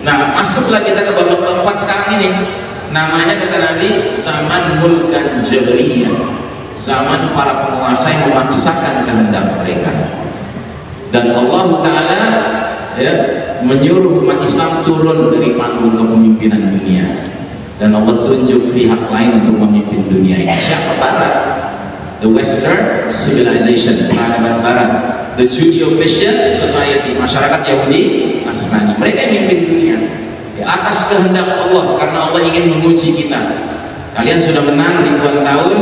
Nah, masuklah kita ke babak keempat sekarang ini. Namanya kata Nabi, zaman mulkan jabriyah, zaman para penguasa yang memaksakan kehendak mereka. Dan Allah Ta'ala ya, menyuruh umat Islam turun dari panggung kepemimpinan dunia. Dan Allah tunjuk pihak lain untuk memimpin dunia ini. Siapa? Barat. The Western Civilization, peradaban Barat. The Judeo-Christian Society, masyarakat Yahudi Nasrani. Mereka yang memimpin dunia di atas kehendak Allah, karena Allah ingin menguji kita. Kalian sudah menang ribuan tahun,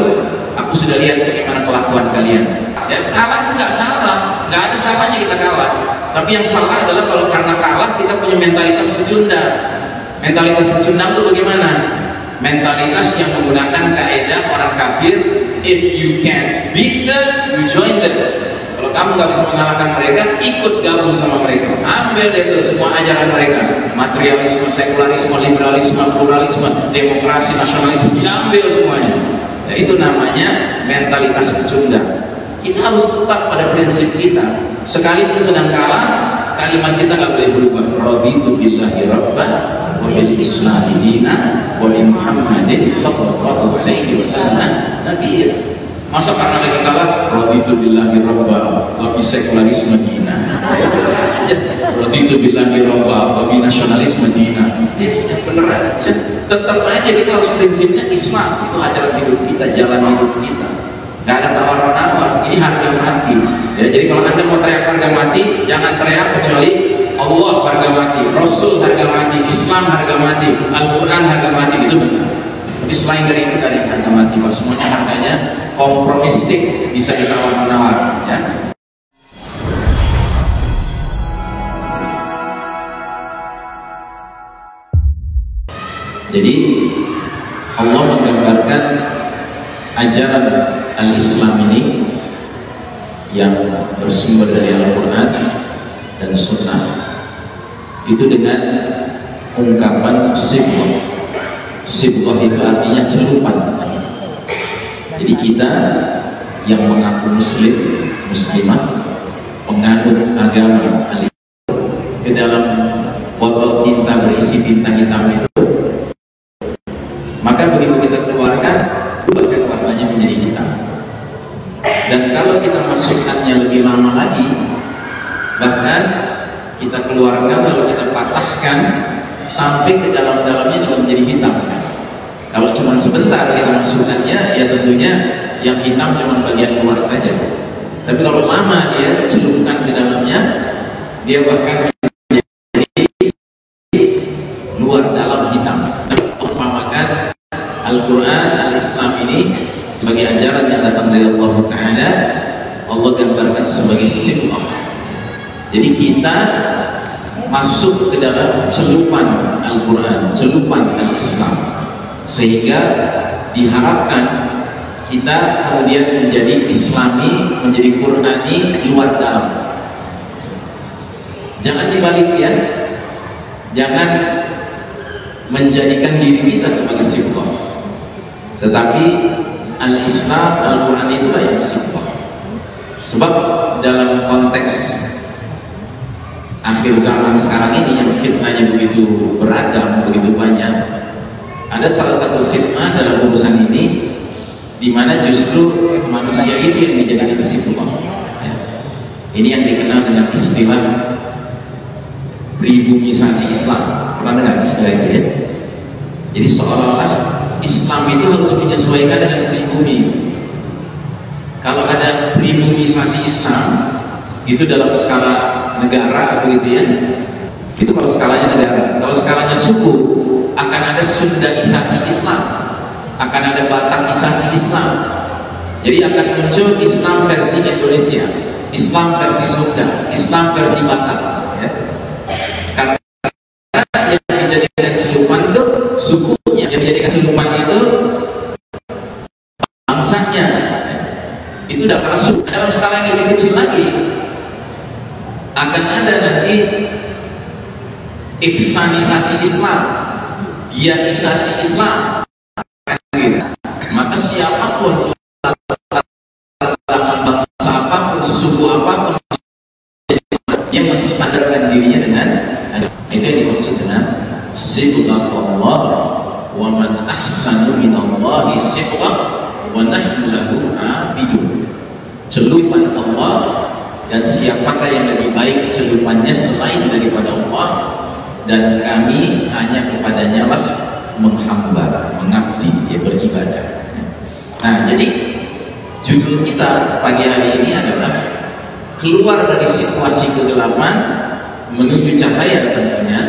aku sudah lihat bagaimana kelakuan kalian. Ya, kalah nggak salah, nggak ada salahnya kita kalah. Tapi yang salah adalah kalau karena kalah kita punya mentalitas pecundang. Mentalitas pecundang itu bagaimana? Mentalitas yang menggunakan kaidah orang kafir, if you can beat them, you join them. Kalau kamu nggak bisa mengalahkan mereka, ikut gabung sama mereka. Ambil deh itu semua ajaran mereka. Materialisme, sekularisme, liberalisme, pluralisme, demokrasi, nasionalisme, diambil semuanya. Ya, itu namanya mentalitas pecundang. Kita harus tetap pada prinsip kita. Sekalipun sedang kalah, kalimat kita nggak boleh berubah. Raditu billahi rabban wa bil islami dinan wa bi Muhammadin sallallahu alaihi wasallam nabiyya. Masa karena lagi kalah, raditu billahi rabban wa bi sekularisme dinan. Raditu billahi rabban wa bi nasionalisme dinan. Yang bener aja. Tetap aja kita harus prinsipnya Islam. Itu ajaran hidup kita, jalan hidup kita. Gak ada tawar-menawar, ini harga mati. Ya, jadi kalau Anda mau teriak harga mati, jangan teriak kecuali Allah harga mati, Rasul harga mati, Islam harga mati, Al-Quran harga mati, itu benar. Tapi selain dari itu ada harga mati, Pak. Semuanya harganya kompromistik, bisa ditawar-menawar. Ya. Jadi Allah menggambarkan ajaran al-Islam ini yang bersumber dari Al-Quran dan Sunnah itu dengan ungkapan sibghah. Sibghah itu artinya celupan. Jadi kita yang mengaku muslim, muslimah, penganut agama al-Islam, ke dalam botol tinta berisi tinta hitam itu, maka begitu kita keluarkan, bahkan warnanya menjadi hitam. Dan kalau kita masukkannya lebih lama lagi, bahkan kita keluarkan lalu kita patahkan sampai ke dalam-dalamnya juga menjadi hitam. Kalau cuma sebentar kita masukkannya, ya tentunya yang hitam cuma bagian luar saja. Tapi kalau lama dia celupkan ke dalamnya, dia bahkan menjadi luar dalam hitam. Umpamakan Al-Quran, Al-Islam ini sebagai ajaran yang datang dari Allah Ta'ala, Allah gambarkan sebagai sibghah. Jadi kita masuk ke dalam celupan Al-Quran, celupan Al-Islam, sehingga diharapkan kita kemudian menjadi Islami, menjadi Qurani luar dalam. Jangan dibalik ya, jangan menjadikan diri kita sebagai sibghah, tetapi Al-Islam, Al-Quran itulah yang sibghah. Sebab dalam konteks akhir zaman sekarang ini yang fitnahnya begitu beragam, begitu banyak, ada salah satu fitnah dalam urusan ini di mana justru manusia itu yang dijadikan sibghah. Ini yang dikenal dengan istilah pribumisasi Islam. Pernah dengar istilah itu ya? Jadi seolah-olah Islam itu harus menyesuaikan dengan pribumi. Kalau ada pribumisasi Islam itu dalam skala negara begitu ya, itu kalau skalanya negara. Kalau skalanya suku, akan ada Sundaisasi Islam, akan ada Batakisasi Islam. Jadi akan muncul Islam versi Indonesia, Islam versi Sunda, Islam versi Batak ya. Karena yang menjadikan celupan itu sukunya, yang menjadikan celupan itu bangsanya. Itu udah masuk dalam skala yang lebih kecil lagi. Akan ada nanti ihsanisasi Islam, giaisasi Islam. Maka siapapun, bangsa apapun, suku apapun yang menstandarkan dirinya dengan itu yang dimaksud dengan sibghatullah wa man ahsanu minallahi sibghah wa nahnu lahu abidun. Celupan Allah, dan siapakah yang lebih baik celupannya selain daripada Allah, dan kami hanya kepadanya lah menghamba, mengabdi, ya beribadah. Nah, jadi judul kita pagi hari ini adalah keluar dari situasi kegelapan menuju cahaya, tentunya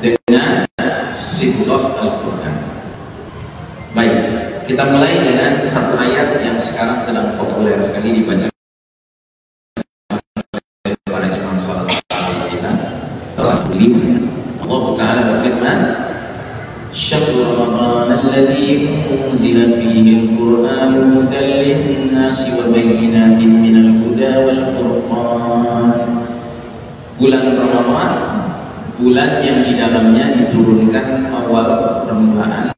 dengan sibghah Al-Quran. Baik, kita mulai dengan satu ayat yang sekarang sedang populer sekali dibaca oleh para imam salat kita. Allah Ta'ala berfirman, "Syahrul Ramadan alladzi unzila fihi al-Qur'an hudan lin-nasi wa bayyinatin minal huda wal furqan." Bulan Ramadan, bulan yang di dalamnya diturunkan awal permulaan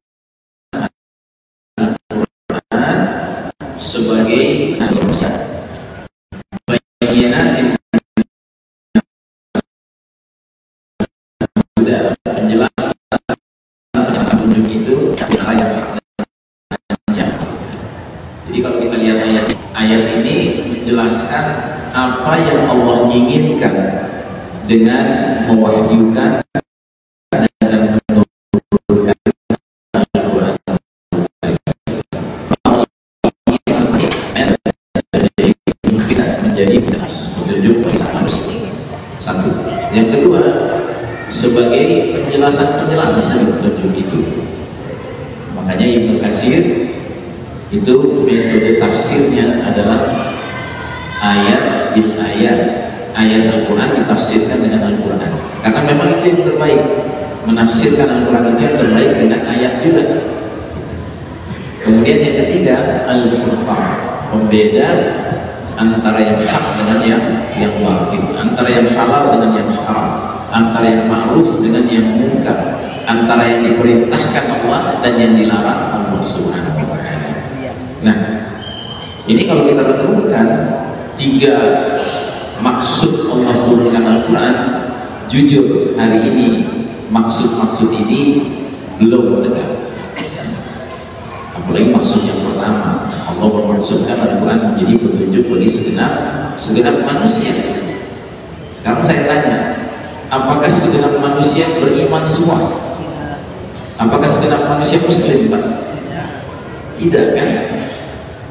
Al-Quran sebagai bayyinatin penjelasan petunjuk itu ayat-ayatnya. Jadi kalau kita lihat ayat ini menjelaskan apa yang Allah inginkan dengan mewahyukan dan menurunkan Al-Quran. Menjadi petunjuk bagi manusia. Satu. Yang kedua, sebagai penjelasan dari petunjuk itu. Makanya Ibnu Katsir itu metode tafsirnya adalah ayat bil ayat. Ayat Al-Quran ditafsirkan dengan Al-Quran, karena memang itu yang terbaik. Menafsirkan Al-Quran itu yang terbaik dengan ayat juga. Kemudian yang ketiga, Al-Furqan, pembeda antara yang hak dengan yang batil, antara yang halal dengan yang haram, antara yang ma'ruf dengan yang munkar, antara yang diperintahkan Allah dan yang dilarang Allah Subhanahu wa Ta'ala. Nah, ini kalau kita renungkan tiga maksud Allah turunkan Al-Quran, jujur hari ini maksud-maksud ini belum tegak. Apalagi maksud yang pertama, Allah memaksudkan Al-Quran menjadi petunjuk bagi segenap manusia. Sekarang saya tanya, apakah segenap manusia beriman semua? Apakah segenap manusia muslim, Pak? Tidak, kan?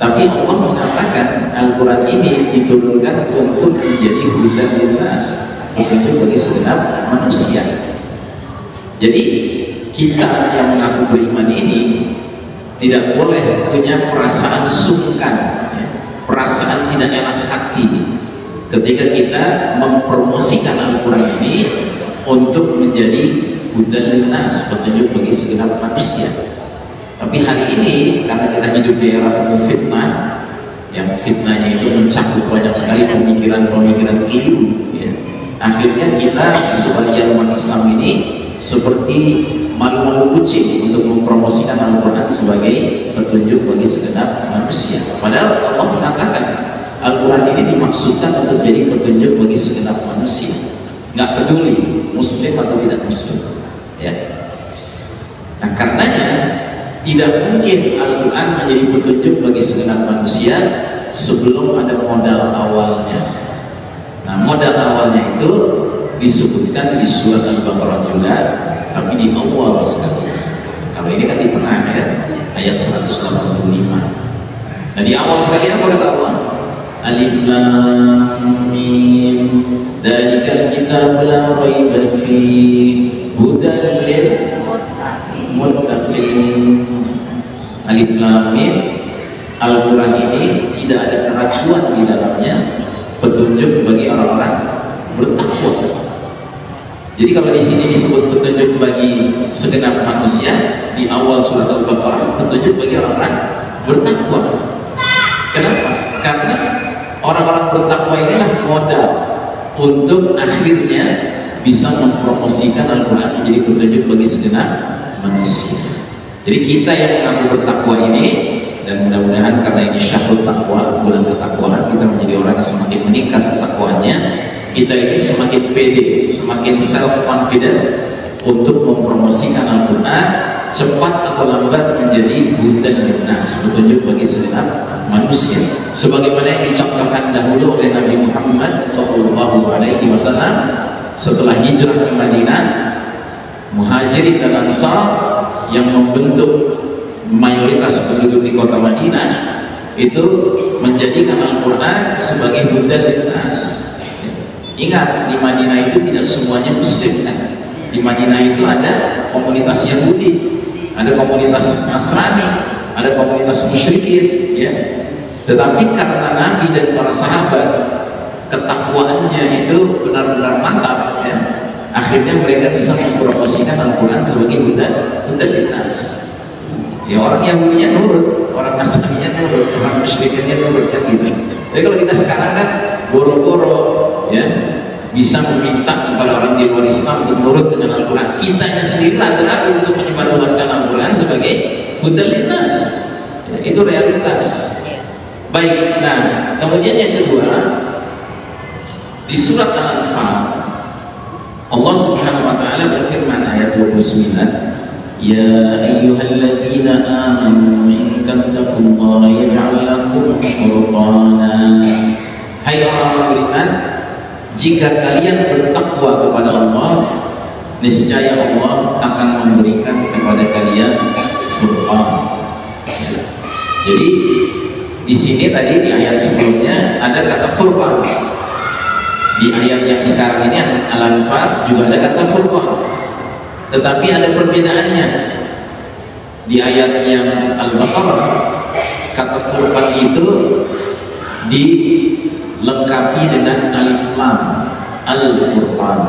Tapi Allah mengatakan Al-Quran ini diturunkan untuk menjadi hudan linnas, petunjuk bagi segenap manusia. Jadi kita yang mengaku beriman ini tidak boleh punya perasaan sungkan, perasaan tidak enak hati ketika kita mempromosikan Al-Quran ini untuk menjadi hudan linnas, petunjuk bagi segenap manusia. Tapi hari ini karena kita hidup di era penuh fitnah, yang fitnahnya itu mencakup banyak sekali pemikiran-pemikiran keliru, ya. Akhirnya kita sebagian umat Islam ini seperti malu-malu kucing untuk mempromosikan Al-Quran sebagai petunjuk bagi segenap manusia. Padahal Allah mengatakan Al-Quran ini dimaksudkan untuk jadi petunjuk bagi segenap manusia, nggak peduli muslim atau tidak muslim, ya. Nah, karenanya tidak mungkin Al-Quran menjadi petunjuk bagi segenap manusia sebelum ada modal awalnya. Nah, modal awalnya itu disebutkan di surat Al-Baqarah juga, tapi di awal sekali. Kalau ini kan di tengah ya, ayat 185. Nah, di awal sekali apa kata Allah? Alif Lam Mim, dzalikal kitabu la raiba fihi hudan lil muttaqin. Alif Lam Mim, Al-Quran ini tidak ada keraguan di dalamnya, petunjuk bagi orang-orang bertakwa. Jadi kalau di sini disebut petunjuk bagi segenap manusia, di awal surat Al-Baqarah petunjuk bagi orang-orang bertakwa. Kenapa? Karena orang-orang bertakwa inilah modal untuk akhirnya bisa mempromosikan Al-Quran menjadi petunjuk bagi segenap manusia. Jadi kita yang mengaku bertakwa ini, dan mudah-mudahan karena ini syahrul takwa, bulan ketakwaan, kita menjadi orang yang semakin meningkat ketakwaannya. Kita ini semakin pede, semakin self confident untuk mempromosikan Al-Quran cepat atau lambat menjadi hudan linnas, petunjuk bagi setiap manusia, sebagaimana yang dicontohkan dahulu oleh Nabi Muhammad SAW setelah hijrah ke Madinah. Muhajirin dan Ansar yang membentuk mayoritas penduduk di kota Madinah itu menjadikan Al-Quran sebagai hudan linnas. Ingat, di Madinah itu tidak semuanya Muslim kan? Di Madinah itu ada komunitas Yahudi, ada komunitas Nasrani, ada komunitas musyrikin, ya. Tetapi karena Nabi dan para sahabat ketakwaannya itu benar-benar mantap, ya, akhirnya mereka bisa mempromosikan Al-Quran sebagai hudan linnas. Ya, orang Yahudinya nurut, orang Nasraninya nurut, orang musyrikinnya nurut, kan gitu. Tapi kalau kita sekarang kan boro-boro, ya, bisa meminta kepada orang di luar Islam untuk nurut dengan Al-Quran, kitanya sendiri ragu-ragu untuk menyebarluaskan Al-Quran sebagai hudan linnas. Ya, itu realitas. Baik, nah kemudian yang kedua, di surat Al-Anfal Allah Subhanahu wa taala berfirman ayat 29, ya ayyuhalladzina amanu in tattaqullaha yaj'al lakum furqana. Hai orang beriman, jika kalian bertakwa kepada Allah, niscaya Allah akan memberikan kepada kalian furqan. Jadi di sini tadi di ayat sebelumnya ada kata furqan. Di ayat yang sekarang ini Al-Anfal juga ada kata furqan. Tetapi ada perbedaannya. Di ayat yang Al-Baqarah kata furqan itu dilengkapi dengan alif lam, al-furqan.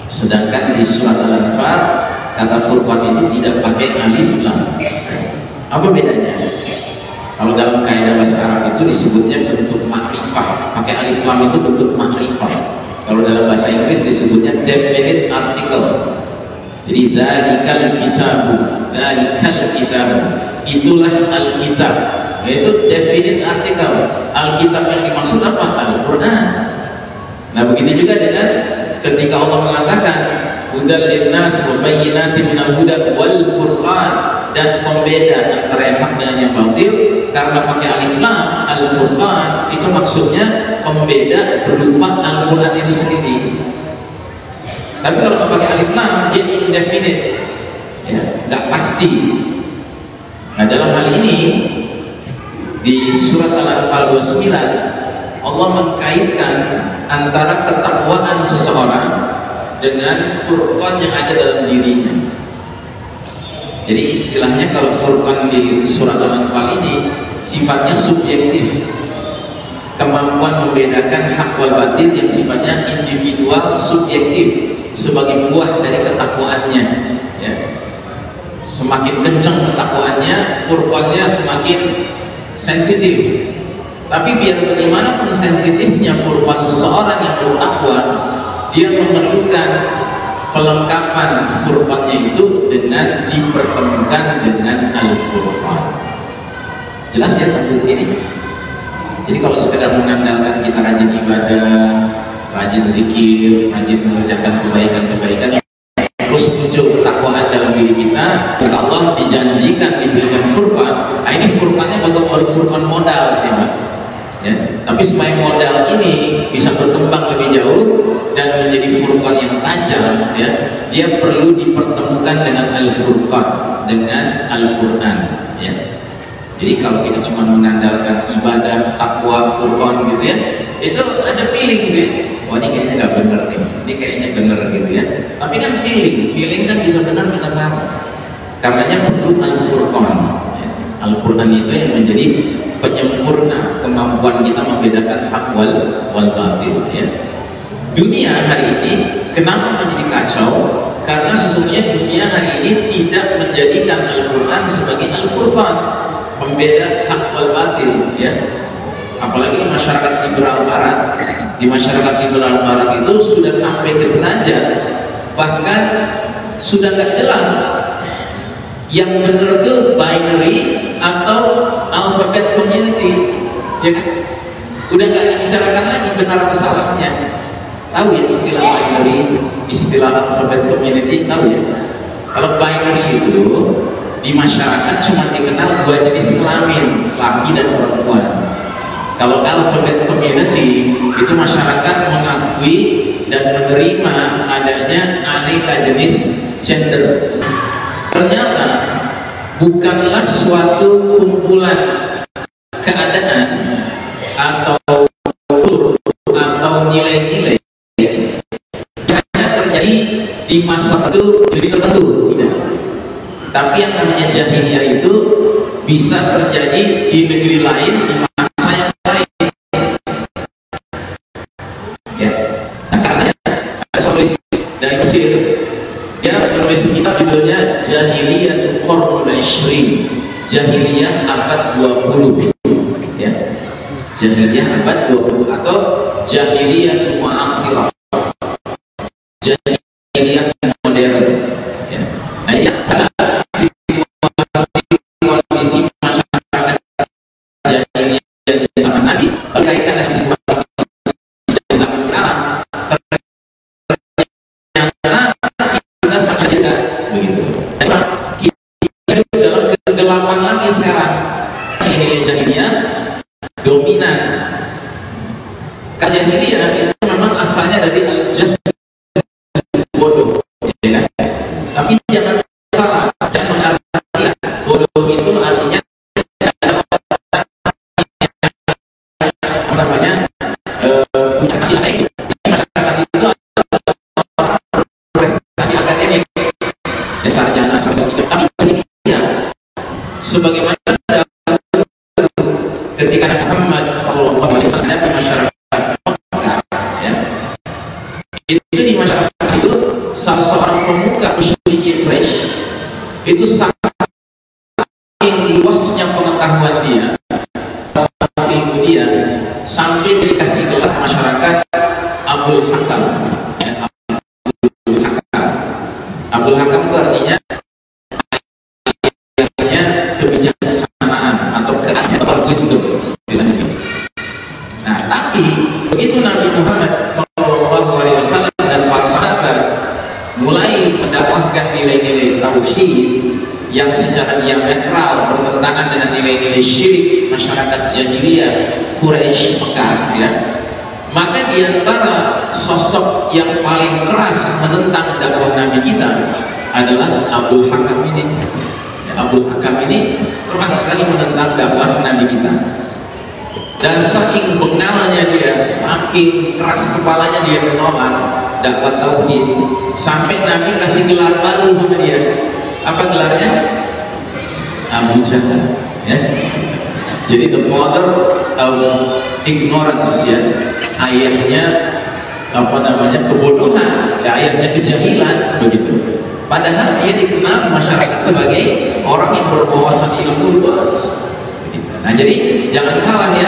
Sedangkan di surat Al-Anfal kata furqan itu tidak pakai alif lam. Apa bedanya? Kalau dalam kaidah bahasa Arab itu disebutnya bentuk makrifah, pakai alif lam itu bentuk makrifah. Kalau dalam bahasa Inggris disebutnya definite article. Jadi dzalikal kitab, itulah al-kitab. Yaitu definite article. Alkitab yang dimaksud apa? Al-Quran. Nah begitu juga dengan ketika Allah mengatakan hudal linnas wa bayyinatin minal huda wal furqan, dan pembeda antara yang hak dengan yang batil. Karena pakai alif lam, al-furqan itu maksudnya pembeda berupa Al-Quran itu sendiri. Tapi kalau pakai alif lam dia indefinite, ya, nggak pasti. Nah dalam hal ini di surat Al-Anfal 29 Allah mengkaitkan antara ketakwaan seseorang dengan furqan yang ada dalam dirinya. Jadi istilahnya kalau furqan di surat Al-Anfal ini sifatnya subjektif, kemampuan membedakan hak wal batil yang sifatnya individual, subjektif, sebagai buah dari ketakwaannya, ya. Semakin kencang ketakwaannya, furqannya semakin sensitif. Tapi biar bagaimanapun sensitifnya furqan seseorang yang bertakwa, dia memerlukan pelengkapan furqannya itu dengan dipertemukan dengan al-furqan. Jelas ya sampai sini? Jadi kalau sekedar mengandalkan kita rajin ibadah, rajin zikir, rajin mengerjakan kebaikan-kebaikan, terus muncul ketakwaan dalam diri kita, Allah dijanjikan diberikan furqan. Nah ini furqannya baru furqan modal, ya. Tapi supaya modal ini bisa berkembang lebih jauh dan menjadi furqan yang tajam, ya, dia perlu dipertemukan dengan al-furqan, dengan Al-Quran, ya. Jadi kalau kita cuma mengandalkan ibadah, takwa, furqan gitu ya, itu ada feeling sih. Oh ini kayaknya nggak bener nih, ini kayaknya bener gitu ya. Tapi kan feeling kan bisa benar bisa salah. Karenanya perlu al-furqan. Ya. Al-Quran itu yang menjadi penyempurna kemampuan kita membedakan hak wal batil. Ya. Dunia hari ini kenapa menjadi kacau? Karena sesungguhnya dunia hari ini tidak menjadikan Al-Quran sebagai al-furqan, pembeda hak wal batil, ya. Apalagi di masyarakat liberal barat. Di masyarakat liberal barat itu sudah sampai ke derajat bahkan sudah nggak jelas yang benar itu binary atau alphabet community, ya kan? Udah nggak dibicarakan lagi benar atau salahnya. Tahu ya istilah binary? istilah alphabet community, tahu ya? Kalau binary itu di masyarakat cuma dikenal dua jenis kelamin, laki dan perempuan. Kalau alphabet community itu masyarakat mengakui dan menerima adanya aneka jenis gender. Ternyata bukanlah suatu kumpulan keadaan atau nilai-nilai yang hanya terjadi di masa tertentu, tidak. Tapi yang namanya jahiliyah itu bisa terjadi di negeri lain, di masa yang lain. Ya. Nah, karena ada solusi dari Mesir, dia menulis kitab judulnya Jahiliyah Qurun Ashrin, Jahiliyah abad 20. Ya. Jahiliyah abad 20 atau Jahiliyah Mu'asirah, Jahiliyah modern. Ya. Nah, ya, kondisi masyarakat jahiliyah di zaman Nabi berkaitan dengan situasi zaman sekarang, ternyata kita sangat jeda begitu. Kita hidup dalam kegelapan lagi sekarang. Ini jahiliyah dominan. Jahiliyah itu memang asalnya dari al-jahl, bodoh, ya kan? Tapi jangan salah, jangan mengartikan bodoh itu artinya apa namanya punya nilai. Masyarakat itu adalah prestasi akademik, sarjana, tapi jahiliyah sebagaimana ketika Muhammad sallallahu alaihi wasallam di masyarakat itu, di masyarakat itu salah seorang pemuka musyrikin Quraisy itu saking luasnya pengetahuan dia, saking dia sampai dikasih gelar masyarakat Abul Hakam. Abul Hakam itu artinya kebijaksanaan atau keahlian atau wisdom istilahnya. Nah, tapi begitu Nabi Muhammad sallallahu alaihi wasallam dan para sahabat mulai mendakwahkan nilai-nilai tauhid yang secara diametral bertentangan dengan nilai-nilai syirik masyarakat jahiliyah Quraisy Mekah, ya, maka di antara sosok yang paling keras menentang dakwah Nabi kita adalah Abul Hakam ini. Abul Hakam ini keras sekali menentang dakwah Nabi kita. Dan saking bengalnya dia, saking keras kepalanya dia menolak dakwah tauhid, sampai Nabi kasih gelar baru sama dia. Apa gelarnya? Abu Jahal. Ya. Jadi the father of ignorance, ya, ayahnya apa namanya kebodohan, ya, ayahnya kejahilan, begitu. Padahal dia dikenal masyarakat sebagai orang yang berwawasan ilmu luas. Nah, jadi jangan salah ya,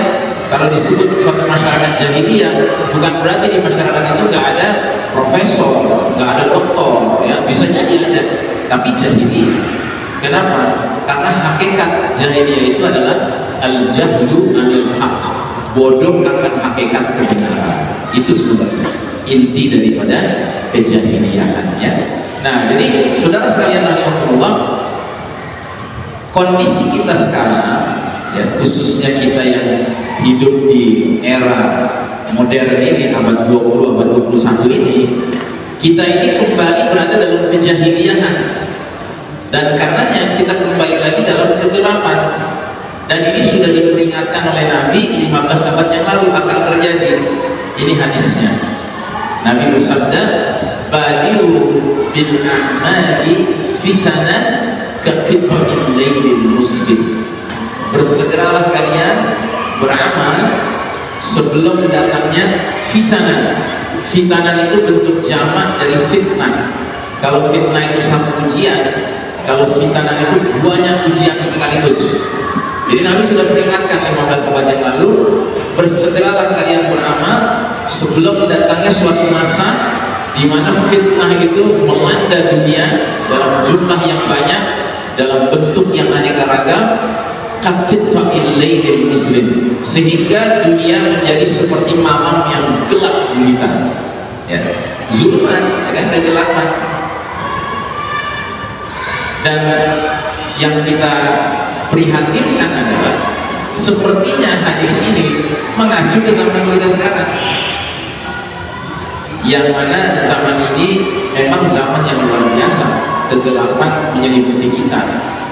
kalau disebut suatu masyarakat jahiliyah bukan berarti di masyarakat itu nggak ada profesor, nggak ada doktor, ya, bisa jadi ada, tapi jahiliyah. Kenapa? Karena hakikat jahiliyah itu adalah al-jahlu anil haq, bodoh akan hakikat kebenaran. Itu sebenarnya inti daripada kejahiliyahan, ya. Nah, jadi saudara sekalian rahimakumullah, kondisi kita sekarang, ya, khususnya kita yang hidup di era modern ini, abad 20, abad 21 ini, kita ini kembali berada dalam kejahiliyahan, dan karenanya kita kembali lagi dalam kegelapan. Dan ini sudah diperingatkan oleh Nabi 15 abad yang lalu akan terjadi. Ini hadisnya. Nabi bersabda, "Badiru bil a'mali fitanan kaqita'il lailil muslim." Bersegeralah kalian beramal sebelum datangnya fitanan. Fitanan itu bentuk jamak dari fitnah. Kalau fitnah itu satu ujian, kalau fitanan itu banyak ujian sekaligus. Jadi Nabi sudah peringatkan 15 abad yang lalu, bersegeralah kalian beramal sebelum datangnya suatu masa di mana fitnah itu melanda dunia dalam jumlah yang banyak, dalam bentuk yang aneka ragam, kaqita'il lailil muslim, sehingga dunia menjadi seperti malam yang gelap gulita. Ya. zulman, ya kan, kegelapan. Dan yang kita prihatinkan adalah sepertinya hadis ini mengacu ke zaman kita sekarang, yang mana zaman ini memang zaman yang luar biasa, kegelapan menyelimuti kita.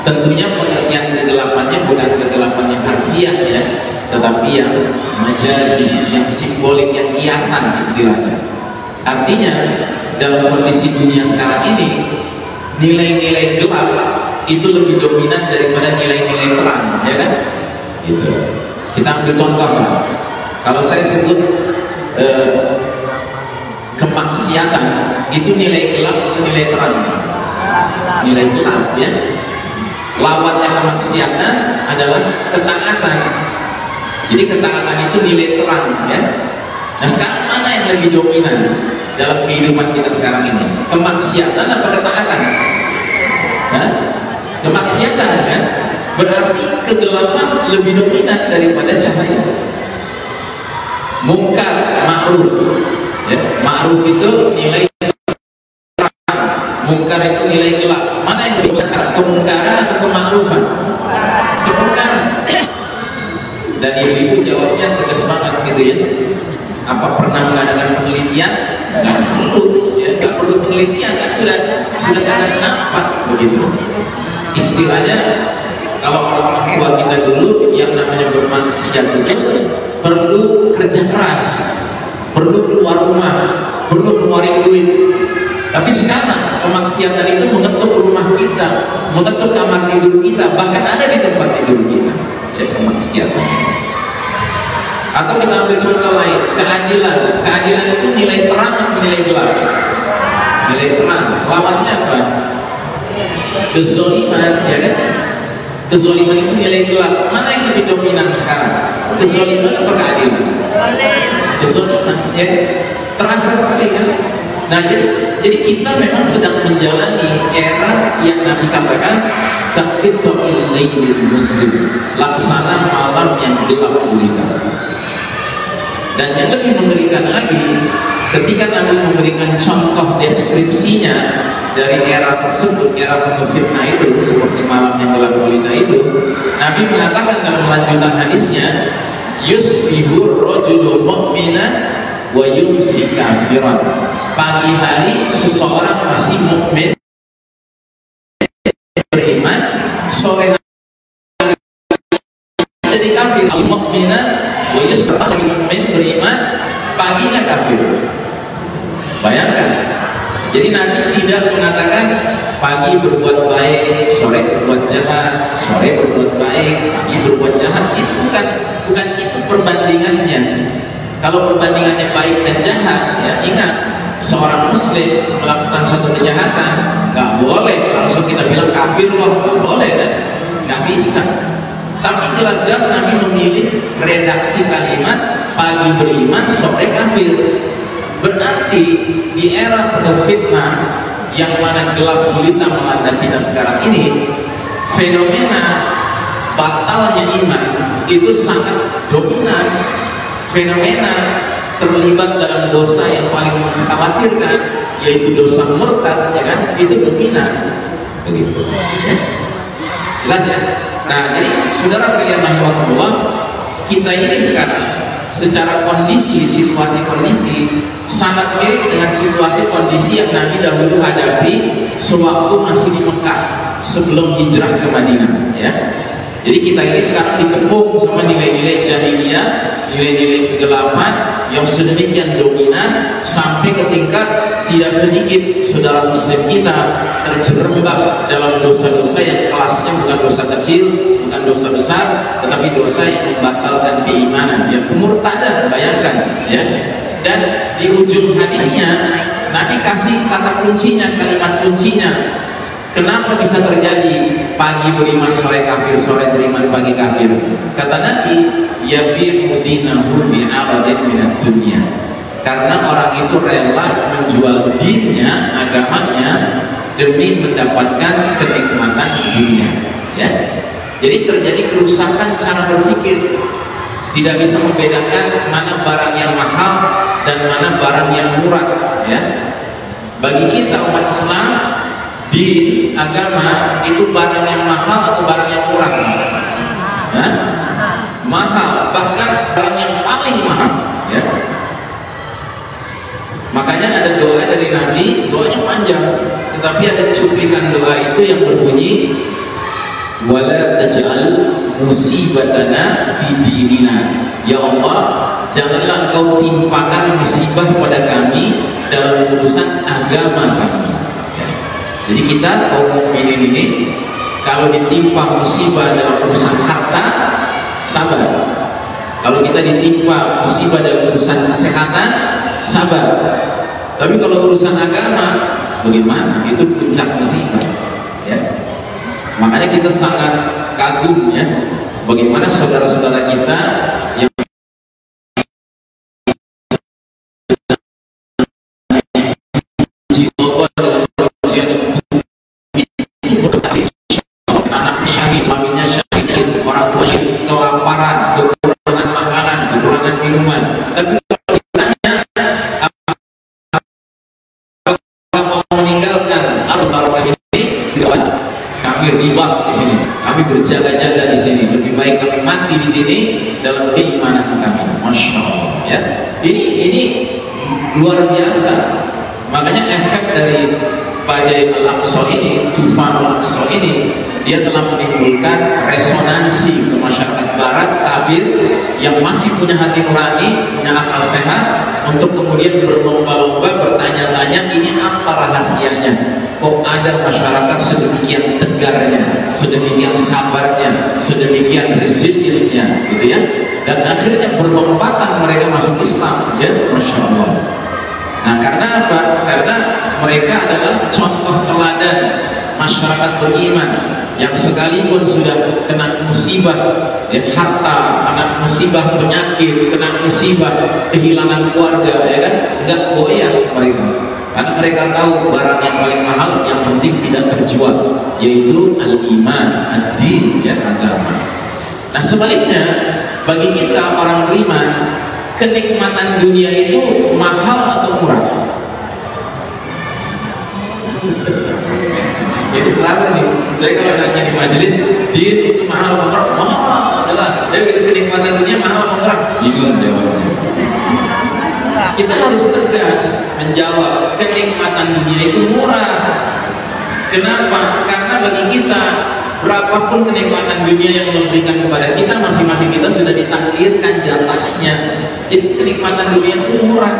Tentunya pengertian kegelapannya bukan kegelapan yang harfiah ya, tetapi yang majazi, yang simbolik, yang kiasan istilahnya. Artinya dalam kondisi dunia sekarang ini, nilai-nilai gelap itu lebih dominan daripada nilai-nilai terang, ya kan? Gitu. Kita ambil contoh lah. Kalau saya sebut kemaksiatan, itu nilai gelap atau nilai terang? Nilai gelap, ya. Lawannya kemaksiatan adalah ketaatan. Jadi ketaatan itu nilai terang, ya. Nah sekarang mana yang lebih dominan dalam kehidupan kita sekarang ini? Kemaksiatan atau ketaatan? Hah? Kemaksiatan kan? Berarti kegelapan lebih dominan daripada cahaya. Mungkar, ma'ruf, ya. Ma'ruf itu nilai terang, mungkar itu nilai gelap. Mana yang lebih besar, kemungkaran atau kema'rufan? Kemungkaran. Dan ibu-ibu jawabnya tegas banget gitu ya. Apa pernah mengadakan penelitian? Nggak perlu, ya, nggak perlu penelitian, kan sudah sangat nampak begitu. Istilahnya kalau orang tua kita dulu yang namanya bermaksiat itu perlu kerja keras, perlu keluar rumah, perlu ngeluarin duit. Tapi sekarang kemaksiatan itu mengetuk rumah kita, mengetuk kamar tidur kita, bahkan ada di tempat tidur kita. Ya, kemaksiatan. Atau kita ambil contoh lain, keadilan. Keadilan itu nilai terang atau nilai gelap? Nilai terang. Lawannya apa? Kezaliman, ya kan? Kezaliman itu nilai gelap. Mana yang lebih dominan sekarang? Kezaliman atau keadilan? Kezaliman, ya. Terasa sekali kan? Nah, jadi kita memang sedang menjalani era yang Nabi katakan taqita'il lailil muslim, laksana malam yang gelap gulita. Dan yang lebih mengerikan lagi, ketika Nabi memberikan contoh deskripsinya dari era tersebut, era penuh fitnah itu, seperti malam yang gelap gulita itu, Nabi mengatakan dalam lanjutan hadisnya, yusbihur rajulu mu'minan wa yumsi kafiran. Pagi hari seseorang masih mukmin beriman, sore hari jadi kafir. Mukminan wa yusbihur mukmin beriman, paginya kafir. Bayangkan. Jadi Nabi tidak mengatakan pagi berbuat baik, sore berbuat jahat, sore berbuat baik, pagi berbuat jahat. Itu bukan itu perbandingannya. Kalau perbandingannya baik dan jahat, ya ingat, seorang muslim melakukan suatu kejahatan, nggak boleh langsung kita bilang kafir loh, nggak boleh kan? Nggak bisa. Tapi jelas-jelas Nabi memilih redaksi kalimat pagi beriman, sore kafir. Berarti di era penuh fitnah yang mana gelap gulita melanda kita sekarang ini, fenomena batalnya iman itu sangat dominan. Fenomena terlibat dalam dosa yang paling mengkhawatirkan, yaitu dosa murtad, ya kan? Itu dominan. Begitu. Ya. Jelas ya? Nah, jadi saudara sekalian rahimahullah, kita ini sekarang secara kondisi, situasi kondisi sangat mirip dengan situasi kondisi yang Nabi dahulu hadapi sewaktu masih di Mekah sebelum hijrah ke Madinah, ya. Jadi kita ini sekarang dikepung sama nilai-nilai jahiliyah, nilai-nilai kegelapan yang sedemikian dominan sampai ke tingkat tidak sedikit saudara muslim kita terjerembab dalam dosa-dosa yang kelasnya bukan dosa kecil, bukan dosa besar, tetapi dosa yang membatalkan keimanan, yang kemurtadan. Bayangkan, ya. Dan di ujung hadisnya Nabi kasih kata kuncinya, kalimat kuncinya. Kenapa bisa terjadi pagi beriman, sore kafir, sore beriman, pagi kafir? Kata Nabi, yabi'u dinahu bi'aradin minad dunya. Karena orang itu rela menjual dinnya, agamanya, demi mendapatkan kenikmatan dunia. Ya, jadi terjadi kerusakan cara berpikir. Tidak bisa membedakan mana barang yang mahal dan mana barang yang murah. Ya. Bagi kita umat Islam, di agama itu barang yang mahal atau barang yang murah? Hah? Mahal, bahkan barang yang paling mahal, ya. Makanya ada doa dari Nabi, doanya panjang, tetapi ada cuplikan doa itu yang berbunyi, wala taj'al musibatana fi dinina. Ya Allah, janganlah Engkau timpakan musibah pada kami dalam urusan agama kami. Ya. Jadi kita kaum mukminin ini kalau ditimpa musibah dalam urusan harta, sabar. Kalau kita ditimpa musibah dalam urusan kesehatan, sabar. Tapi kalau urusan agama, bagaimana? Itu puncak musibah, ya. Makanya kita sangat kagum, ya, bagaimana saudara-saudara kita yang anak syahid, suaminya syahid, orang tua syahid, kelaparan, kekurangan makanan, kekurangan minuman. Tapi kalau ditanya apakah mau meninggalkan al-barokah ini, tidak. Kami ribat di sini, kami berjaga-jaga di sini. Lebih baik kami mati di sini dalam keimanan kami. Masya Allah, ya. Ini luar biasa. Makanya efek dari badai Al-Aqsa ini, tufan Al-Aqsa ini, dia telah menimbulkan resonansi ke masyarakat Barat tabir yang masih punya hati nurani, punya akal sehat, untuk kemudian berlomba-lomba bertanya-tanya, ini apa rahasianya? Kok ada masyarakat sedemikian tegarnya, sedemikian sabarnya, sedemikian resiliennya, gitu ya? Dan akhirnya berlompatan mereka masuk Islam, ya, Masya Allah. Nah, karena apa? Karena mereka adalah contoh teladan masyarakat beriman yang sekalipun sudah kena musibah, ya, harta, kena musibah penyakit, kena musibah kehilangan keluarga, ya kan, enggak goyah mereka. Karena mereka tahu barang yang paling mahal, yang penting tidak terjual, yaitu al-iman, ad-din, ya, agama. Nah, sebaliknya bagi kita orang beriman, kenikmatan dunia itu mahal atau murah? Jadi selalu nih, saya kalau nanya di majelis, din itu mahal atau murah? Mahal, jelas. Jadi kenikmatan dunia mahal atau murah? Bingung jawabnya. Kita harus tegas menjawab, kenikmatan dunia itu murah. Kenapa? Karena bagi kita, berapapun kenikmatan dunia yang Allah berikan kepada kita, masing-masing kita sudah ditakdirkan jatahnya. Jadi kenikmatan dunia itu murah.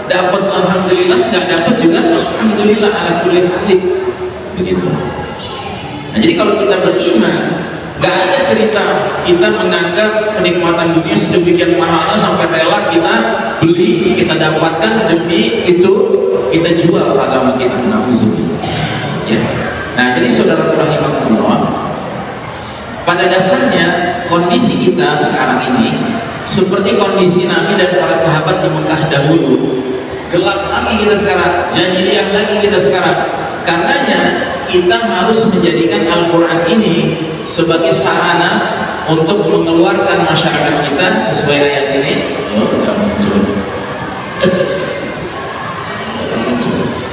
Dapat alhamdulillah, nggak dapat juga alhamdulillah, ala kulli hal. Begitu. Nah, jadi kalau kita beriman, nggak ada cerita kita menganggap kenikmatan dunia sedemikian mahalnya sampai rela kita beli, kita dapatkan demi itu kita jual agama kita. Ya. Nah, jadi saudara rahimahullah, pada dasarnya kondisi kita sekarang ini seperti kondisi Nabi dan para sahabat di Mekah dahulu. Gelap lagi kita sekarang, jahiliyah lagi kita sekarang. Karenanya kita harus menjadikan Al-Quran ini sebagai sarana untuk mengeluarkan masyarakat kita sesuai ayat ini.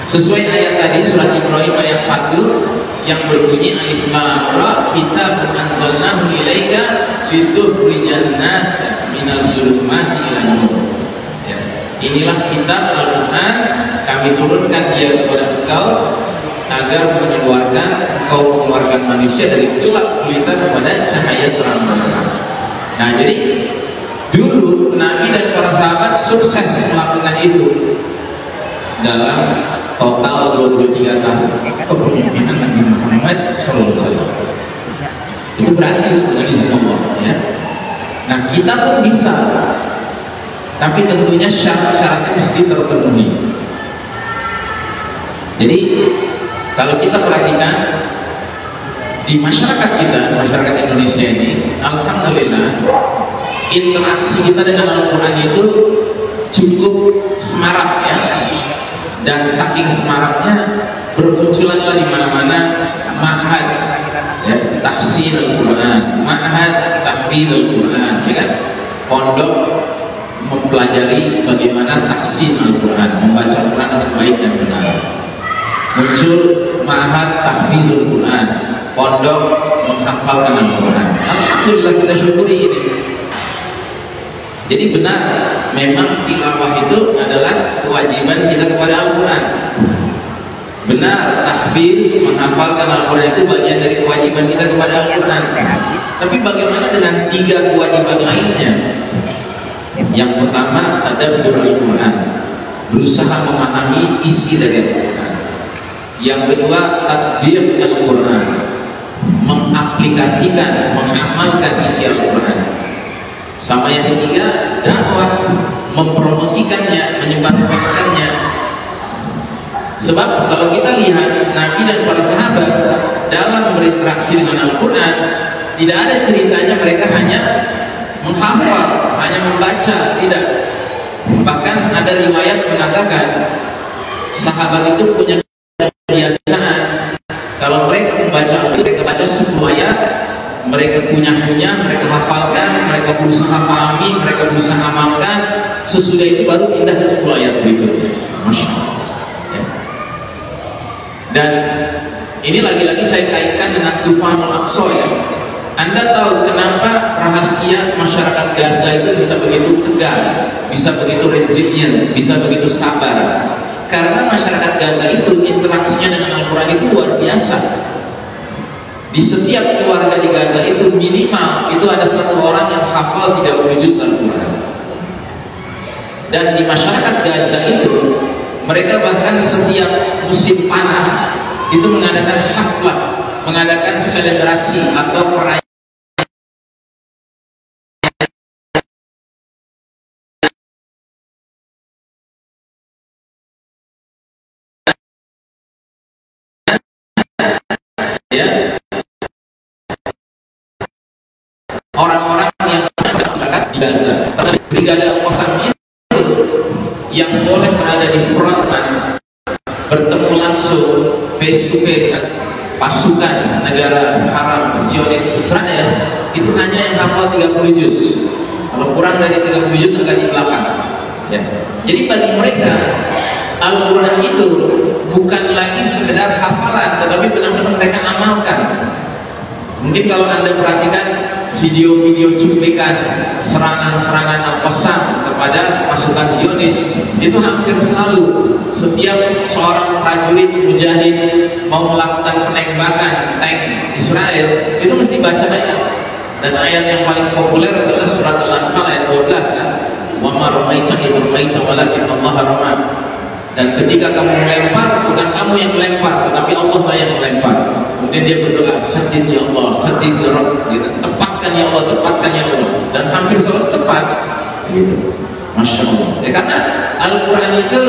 Sesuai ayat tadi, surat Ibrahim ayat 1 yang berbunyi, alif lam ra, kitabun anzalnahu ilaika litukhrijan nasa minaz zulumati ilan nur. Ya. Inilah kitab Al-Quran, kami turunkan dia kepada engkau agar mengeluarkan manusia dari gelap gulita kepada cahaya terang benderang. Nah, jadi dulu Nabi dan para sahabat sukses melakukan itu dalam total 23 tahun kepemimpinan Nabi Muhammad SAW. Itu berhasil dengan izin Allah, ya. Nah, kita pun bisa, tapi tentunya syarat-syaratnya mesti terpenuhi. Jadi kalau kita perhatikan di masyarakat kita, masyarakat Indonesia ini, alhamdulillah interaksi kita dengan Al-Quran itu cukup semarak, ya. Dan saking semaraknya bermunculanlah di mana-mana ma'had, ya, tahsin Al-Quran, ma'had tahfidz Al-Quran, ya kan? Pondok mempelajari bagaimana tahsin Al-Quran, membaca Al-Quran dengan baik dan benar. muncul ma'had tahfizul Quran, pondok menghafalkan Al-Quran. Alhamdulillah, kita syukuri ini. Jadi benar, memang tilawah itu adalah kewajiban kita kepada Al-Quran. Benar, tahfiz menghafalkan Al-Quran itu bagian dari kewajiban kita kepada Al-Quran. Tapi bagaimana dengan 3 kewajiban lainnya? Yang pertama, tadabbur Al-Quran, berusaha memahami isi dari Al-Quran. Yang kedua, tatbiq Al-Quran, mengaplikasikan, mengamalkan isi Al-Quran. Sama yang ketiga, dakwah, mempromosikannya, menyebarluaskannya. Sebab kalau kita lihat Nabi dan para sahabat dalam berinteraksi dengan Al-Quran, tidak ada ceritanya mereka hanya menghafal, hanya membaca, tidak. Bahkan ada riwayat mengatakan sahabat itu punya kebiasaan, kalau mereka membaca Al-Quran, mereka baca 10 ayat, mereka punya, mereka hafalkan, mereka berusaha pahami, mereka berusaha amalkan, sesudah itu baru pindah ke 10 ayat berikutnya. Masya Allah. Ya. Dan ini lagi-lagi saya kaitkan dengan Tufanul Aqsa ya. Anda tahu kenapa rahasia masyarakat Gaza itu bisa begitu tegar, bisa begitu resilient, bisa begitu sabar? Karena masyarakat Gaza itu interaksinya dengan Al-Quran itu luar biasa. Di setiap keluarga di Gaza itu minimal itu ada 1 orang yang hafal 30 juz Al-Quran. Dan di masyarakat Gaza itu mereka bahkan setiap musim panas itu mengadakan haflah, mengadakan selebrasi atau perayaan ya, orang-orang yang masyarakat di Gaza. Brigade Al-Qassam itu yang boleh berada di frontman, bertemu langsung face to face pasukan negara haram Zionis Israel, itu hanya yang hafal 30 juz. Kalau kurang dari 30 juz agak di belakang ya. Jadi bagi mereka Al-Quran itu bukan lagi sekedar hafalan, tetapi benar-benar mereka amalkan. Mungkin kalau Anda perhatikan video-video cuplikan serangan-serangan Al-Qassam kepada pasukan Zionis, itu hampir selalu setiap seorang prajurit mujahid mau melakukan penembakan tank Israel, itu mesti baca ayat. Dan ayat yang paling populer adalah surat Al-Anfal ayat 12 kan, wa ma ramaita idh ramaita walakin Allah rama. Dan ketika kamu melempar, bukan kamu yang melempar, tetapi Allah lah yang melempar. Kemudian dia berdoa, sadid ya Allah, sadid ya Rabb, gitu. Tepatkan ya Allah, tepatkan ya Allah. Dan hampir selalu tepat gitu. Masya Allah ya, karena Al-Quran itu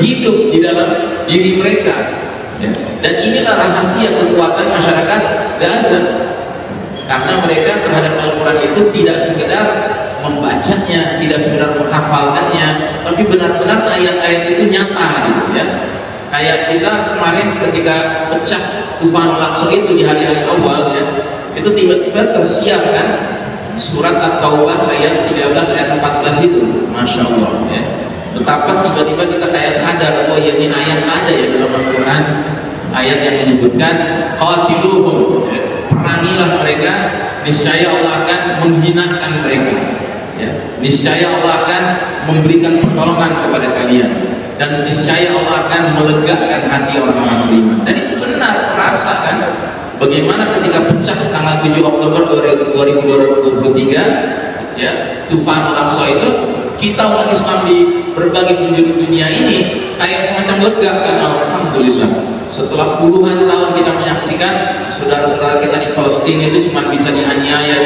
hidup di dalam diri mereka ya. Dan inilah rahasia kekuatan masyarakat Gaza, karena mereka terhadap Al-Quran itu tidak sekedar membacanya, tidak sekedar menghafalkannya, tapi benar-benar ayat-ayat itu nyata gitu ya. Kayak kita kemarin ketika pecah Tufanul Aqsa itu di hari-hari awal ya, itu tiba-tiba tersiar kan surat At-Taubah ayat 13 ayat 14 itu. Masya Allah ya. Betapa tiba-tiba kita kayak sadar, oh ya ini ayat ada ya dalam Al-Quran, ayat yang menyebutkan qatiluhum ya, perangilah mereka, niscaya Allah akan menghinakan mereka ya. Niscaya Allah akan memberikan pertolongan kepada kalian, dan niscaya Allah akan melegakan hati orang-orang beriman. Dan itu benar terasa kan, bagaimana ketika pecah tanggal 7 Oktober 2023 ya, Tufanul Aqsa itu, kita umat Islam di berbagai penjuru dunia ini kayak semacam lega kan, alhamdulillah. Setelah puluhan tahun kita menyaksikan saudara-saudara kita di Palestina itu cuma bisa dianiaya,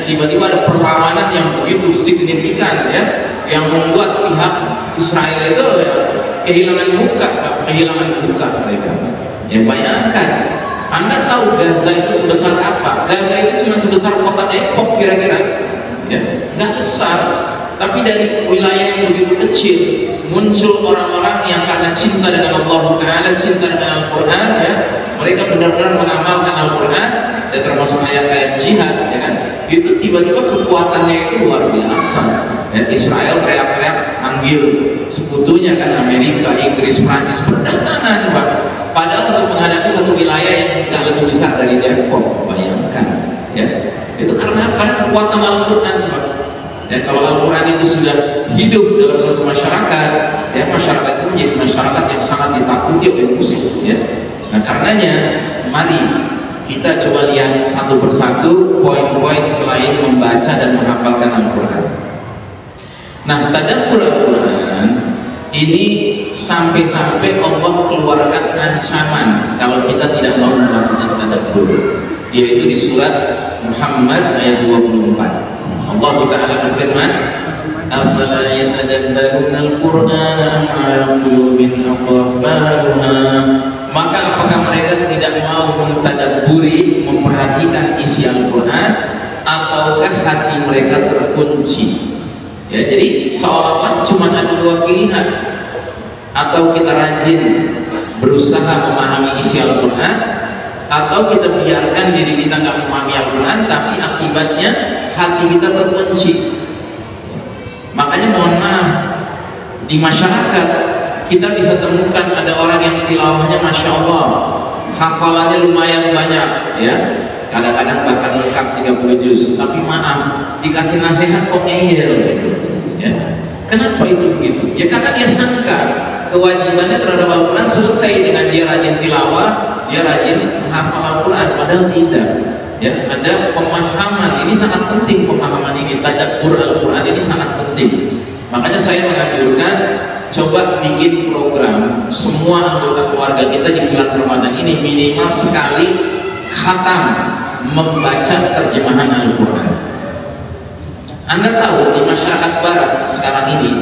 tiba-tiba ada perlawanan yang begitu signifikan ya, yang membuat pihak Israel itu ya, kehilangan muka mereka. Ya bayangkan, Anda tahu Gaza itu sebesar apa? Gaza itu cuma sebesar kota Depok kira-kira ya, nggak besar. Tapi dari wilayah yang begitu kecil muncul orang-orang yang karena cinta dengan Allah Ta'ala, cinta dengan Al-Quran ya, mereka benar-benar mengamalkan Al-Quran, dan termasuk ayat-ayat jihad ya kan, itu tiba-tiba kekuatannya itu luar biasa ya. Israel teriak-teriak manggil sekutunya kan Amerika, Inggris, Prancis berdatangan Pak. Padahal untuk menghadapi satu wilayah yang tidak lebih besar dari Depok, bayangkan ya. Itu karena kekuatan Al-Quran Pak. Dan kalau Al-Quran itu sudah hidup dalam suatu masyarakat, ya masyarakat itu menjadi masyarakat yang sangat ditakuti oleh musuh ya. Nah karenanya mari kita coba lihat satu persatu poin-poin selain membaca dan menghafalkan Al-Quran. Nah, tadabbur Al-Quran ini sampai-sampai Allah keluarkan ancaman kalau kita tidak mau melakukan tadabbur, yaitu di surat Muhammad ayat 24. Allah Ta'ala berfirman, "Afala yatadabbaruna al-Qur'an 'ala qulubin aqfaluha." Maka apakah mereka tidak mau mentadabburi, memperhatikan isi Al-Quran, ataukah hati mereka terkunci? Ya, jadi seolah-olah cuma ada dua pilihan. Atau kita rajin berusaha memahami isi Al-Quran, atau kita biarkan diri kita nggak memahami Al-Quran, tapi akibatnya hati kita terkunci. Makanya mohon maaf, di masyarakat kita bisa temukan ada orang yang tilawahnya Masya Allah, hafalannya lumayan banyak ya, kadang-kadang bahkan lengkap 30 juz, tapi maaf, dikasih nasihat kok ngeyel gitu ya. Kenapa itu begitu? Ya karena dia sangka kewajibannya terhadap Al-Quran selesai dengan dia rajin tilawah, dia rajin menghafal Al-Quran, padahal tidak ya. Ada pemahaman, ini sangat penting, pemahaman ini, tadabbur Al-Quran ini sangat penting. Makanya saya menganjurkan coba bikin program semua anggota keluarga kita di bulan Ramadan ini minimal sekali khatam membaca terjemahan Al-Quran. Anda tahu di masyarakat barat sekarang ini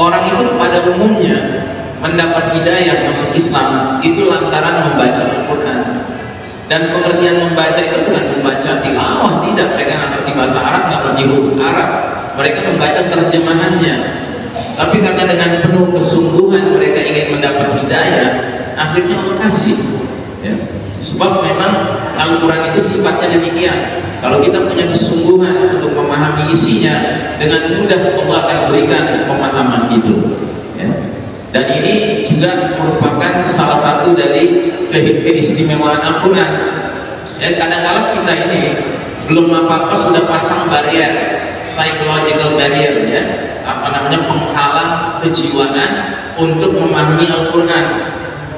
orang itu pada umumnya mendapat hidayah masuk Islam itu lantaran membaca Al-Quran. Dan pengertian membaca itu bukan membaca tilawah, tidak, mereka nggak ngerti bahasa Arab, nggak ngerti huruf Arab, mereka membaca terjemahannya. Tapi karena dengan penuh kesungguhan mereka ingin mendapat hidayah, akhirnya Allah kasih ya. Sebab memang Al-Quran itu sifatnya demikian. Kalau kita punya kesungguhan untuk memahami isinya, dengan mudah Allah akan berikan pemahaman itu ya. Dan ini juga merupakan salah satu dari keistimewaan Al-Quran ya. Kadang-kadang kita ini belum apa-apa sudah pasang barrier, psychological barrier ya, penghalang kejiwaan untuk memahami Al-Quran.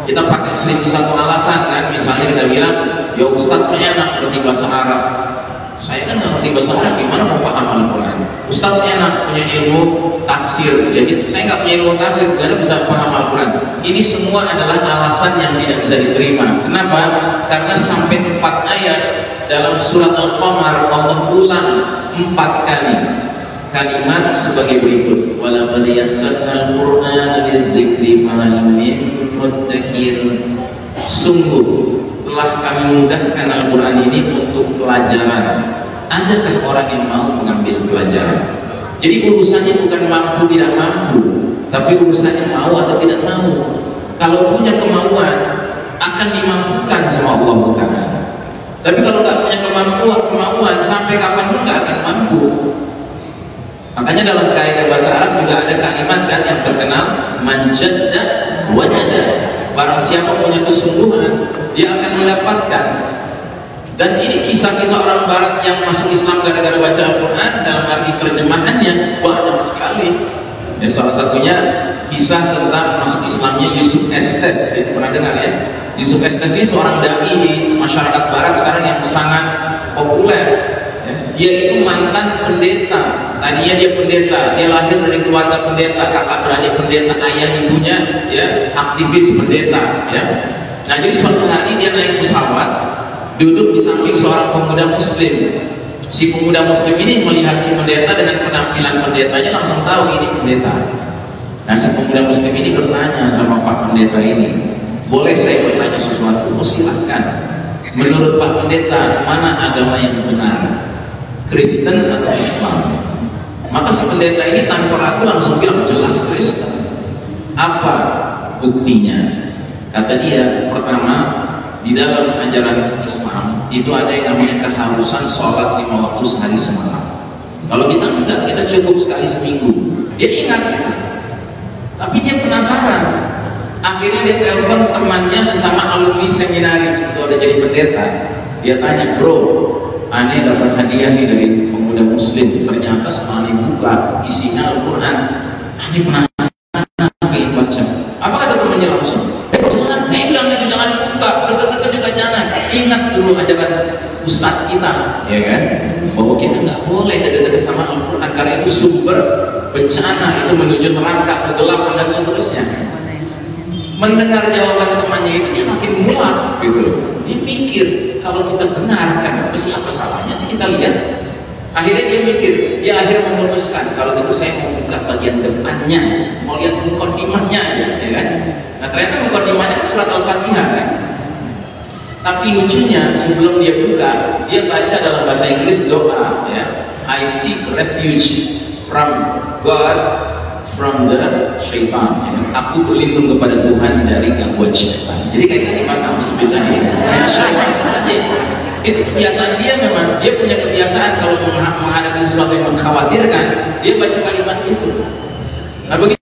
Kita pakai 1001 alasan kan, misalnya kita bilang, ya Ustadz enak ngerti bahasa Arab, saya kan nggak ngerti bahasa Arab, gimana mau paham Al-Quran? Ustadz enak punya ilmu tafsir, jadi saya nggak punya ilmu tafsir, gimana bisa paham Al-Quran? Ini semua adalah alasan yang tidak bisa diterima. Kenapa? Karena sampai 4 ayat dalam surat Al-Qamar Allah ulang 4 kali kalimat sebagai berikut, walaqad yassarnal qur'ana lidzikri fahal min muddakir. Sungguh telah kami mudahkan Al-Quran ini untuk pelajaran, adakah orang yang mau mengambil pelajaran? Jadi urusannya bukan mampu tidak mampu, tapi urusannya mau atau tidak mau. Kalau punya kemauan akan dimampukan sama Allah Ta'ala. Tapi kalau nggak punya kemauan sampai kapanpun nggak akan mampu. Makanya dalam kaidah bahasa Arab juga ada kalimat kan yang terkenal, manjadda wajada. Barang siapa punya kesungguhan, dia akan mendapatkan. Dan ini kisah-kisah orang barat yang masuk Islam gara-gara baca Al-Quran, dalam arti terjemahannya banyak sekali ya. Salah satunya kisah tentang masuk Islamnya Yusuf Estes, pernah dengar ya? Yusuf Estes ini seorang dai di masyarakat barat sekarang yang sangat populer ya. Dia itu mantan pendeta. Tadinya dia pendeta, dia lahir dari keluarga pendeta, kakak beradik pendeta, ayah ibunya ya aktivis pendeta ya. Nah jadi suatu hari dia naik pesawat, duduk di samping seorang pemuda muslim. Si pemuda muslim ini melihat si pendeta dengan penampilan pendetanya, langsung tahu ini pendeta. Nah si pemuda muslim ini bertanya sama Pak Pendeta ini, boleh saya bertanya sesuatu? Oh silahkan. Menurut Pak Pendeta, mana agama yang benar? Kristen atau Islam? Maka si pendeta ini tanpa ragu langsung bilang, jelas Kristen. Apa buktinya? Kata dia, pertama, di dalam ajaran Islam itu ada yang namanya keharusan sholat 5 waktu sehari semalam. Kalau kita enggak, kita cukup sekali seminggu. Dia ingat Tapi dia penasaran. Akhirnya dia telepon temannya sesama alumni seminari itu ada jadi pendeta. Dia tanya, bro, aneh dapat hadiah nih dari pemuda muslim. Ternyata setelah dibuka isinya Al-Quran. Aneh penasaran pengen baca. Apa kata temannya langsung? Tuhan, bilang itu jangan dibuka, kata-kata juga jangan. Ingat dulu ajaran ustadz kita, ya kan? Bahwa kita nggak boleh dekat-dekat sama Al-Quran karena itu sumber bencana, itu menuju neraka, kegelapan dan seterusnya. Mendengar jawaban temannya itu dia makin muak gitu. Dia pikir kalau kita benar kan apa salahnya sih kita lihat. Akhirnya dia mikir, dia akhirnya memutuskan kalau gitu saya mau buka bagian depannya, mau lihat mukadimahnya, ya kan? Nah ternyata mukadimahnya kan surat Al-Fatihah kan. Tapi lucunya sebelum dia buka, dia baca dalam bahasa Inggris doa, ya. I seek refuge from God, from the syaitan, ya. Aku berlindung kepada Tuhan dari gangguan syaitan. Jadi kayak kalimat Bismillahirrahmanirrahim. Itu kebiasaan dia memang. Dia punya kebiasaan kalau menghadapi sesuatu yang mengkhawatirkan, dia baca kalimat itu. Nah begitu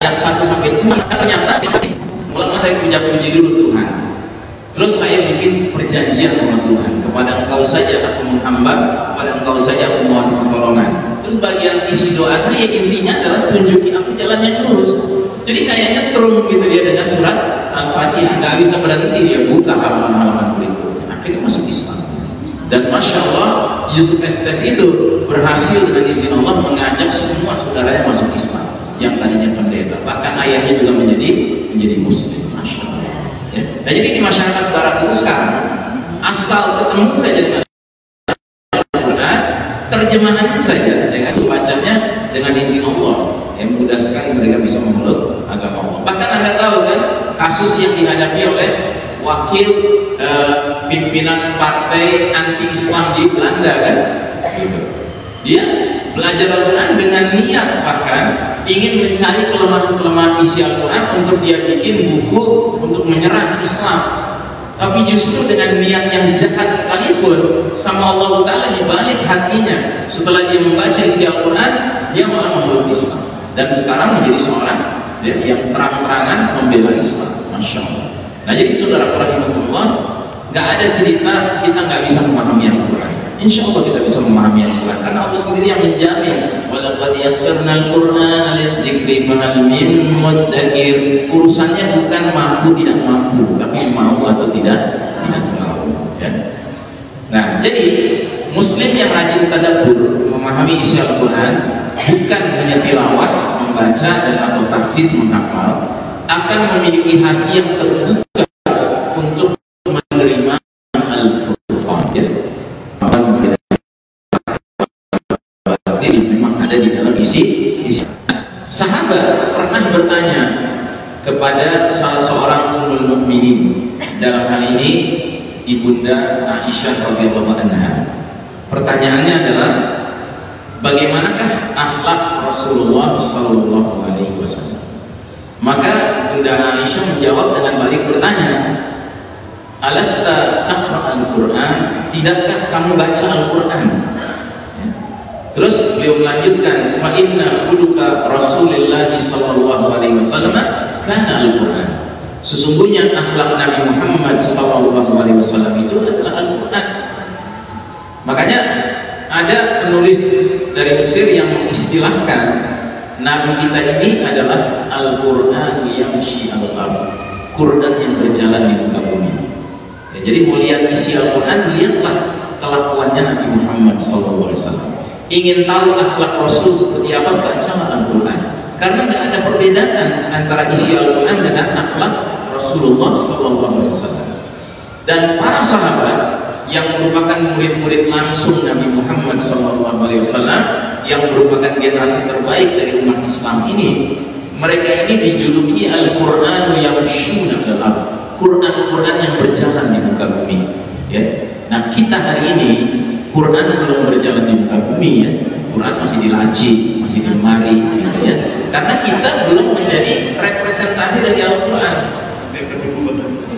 ayat 1 sampai 2 ternyata mulai saya puji dulu Tuhan. Terus saya bikin perjanjian sama Tuhan, kepada Engkau saja aku menghamba, kepada Engkau saja aku mohon pertolongan. Terus bagian isi doa saya intinya adalah tunjuki aku jalan yang lurus. Jadi kayaknya terung gitu dia dengan surat Al-Fatihah, nggak bisa berhenti dia buka halaman-halaman berikutnya. Akhirnya masuk Islam. Dan Masya Allah Yusuf Estes itu berhasil dengan izin Allah mengajak semua saudaranya masuk Islam yang tadinya pendeta, bahkan ayahnya juga menjadi Muslim. Masya Allah. Ya. Nah jadi di masyarakat barat itu sekarang asal ketemu saja dengan Al-Quran, terjemahannya saja dengan bacanya dengan izin Allah, yang mudah sekali mereka bisa memeluk agama Allah. Bahkan Anda tahu kan kasus yang dihadapi oleh wakil pimpinan partai anti-Islam di Belanda kan, gitu. Dia belajar Al-Quran dengan niat bahkan ingin mencari kelemahan-kelemahan isi Al-Quran untuk dia bikin buku untuk menyerang Islam. Tapi justru dengan niat yang jahat sekalipun, sama Allah Ta'ala dibalik hatinya. Setelah dia membaca isi Al-Quran, dia malah memeluk Islam. Dan sekarang menjadi seorang yang terang-terangan membela Islam. Masya Allah. Nah jadi saudara rahimahullah, nggak ada cerita kita nggak bisa memahami Al-Quran. Insya Allah kita bisa memahami Al-Quran karena Allah sendiri yang menjamin. Walaqad yassarnal Qur'ana lidzikri fahal min muddakir. Urusannya bukan mampu tidak mampu, tapi mau atau tidak mau. Ya. Nah, jadi Muslim yang rajin tadabbur memahami isi Al-Quran, bukan hanya tilawat, membaca dan atau tahfiz menghafal, akan memiliki hati yang terbuka untuk menerima Al-Furqan. Ya. Memang ada di dalam isi. Sahabat pernah bertanya kepada salah seorang ummul mukminin, dalam hal ini ibunda Aisyah radhiyallahu anha. Pertanyaannya adalah bagaimanakah akhlak Rasulullah sallallahu alaihi wasallam? Maka bunda Aisyah menjawab dengan balik bertanya, alasta taqra al-Quran? Tidakkah kamu baca Al-Quran? Terus beliau melanjutkan, fa inna khuluqa Rasulillah sallallahu alaihi wasallam kana Al-Quran. Sesungguhnya akhlak Nabi Muhammad sallallahu alaihi wasallam itu adalah Al-Quran. Makanya ada penulis dari Mesir yang mengistilahkan Nabi kita ini adalah Al-Quran yamshi al-ardh, Quran yang berjalan di muka bumi. Ya, jadi mau lihat isi Al-Quran, lihatlah kelakuannya Nabi Muhammad sallallahu alaihi wasallam. Ingin tahu akhlak Rasul seperti apa, bacalah Al-Quran. Karena tidak ada perbedaan antara isi Al-Quran dengan akhlak Rasulullah SAW. Dan para sahabat yang merupakan murid-murid langsung Nabi Muhammad SAW, yang merupakan generasi terbaik dari umat Islam ini, mereka ini dijuluki Al-Quran yamshuna al-ardh, Quran yang berjalan di muka bumi. Ya. Nah kita hari ini Quran belum berjalan di muka bumi, ya. Quran masih di laci, masih di lemari, gitu ya. Karena kita belum menjadi representasi dari Al-Quran.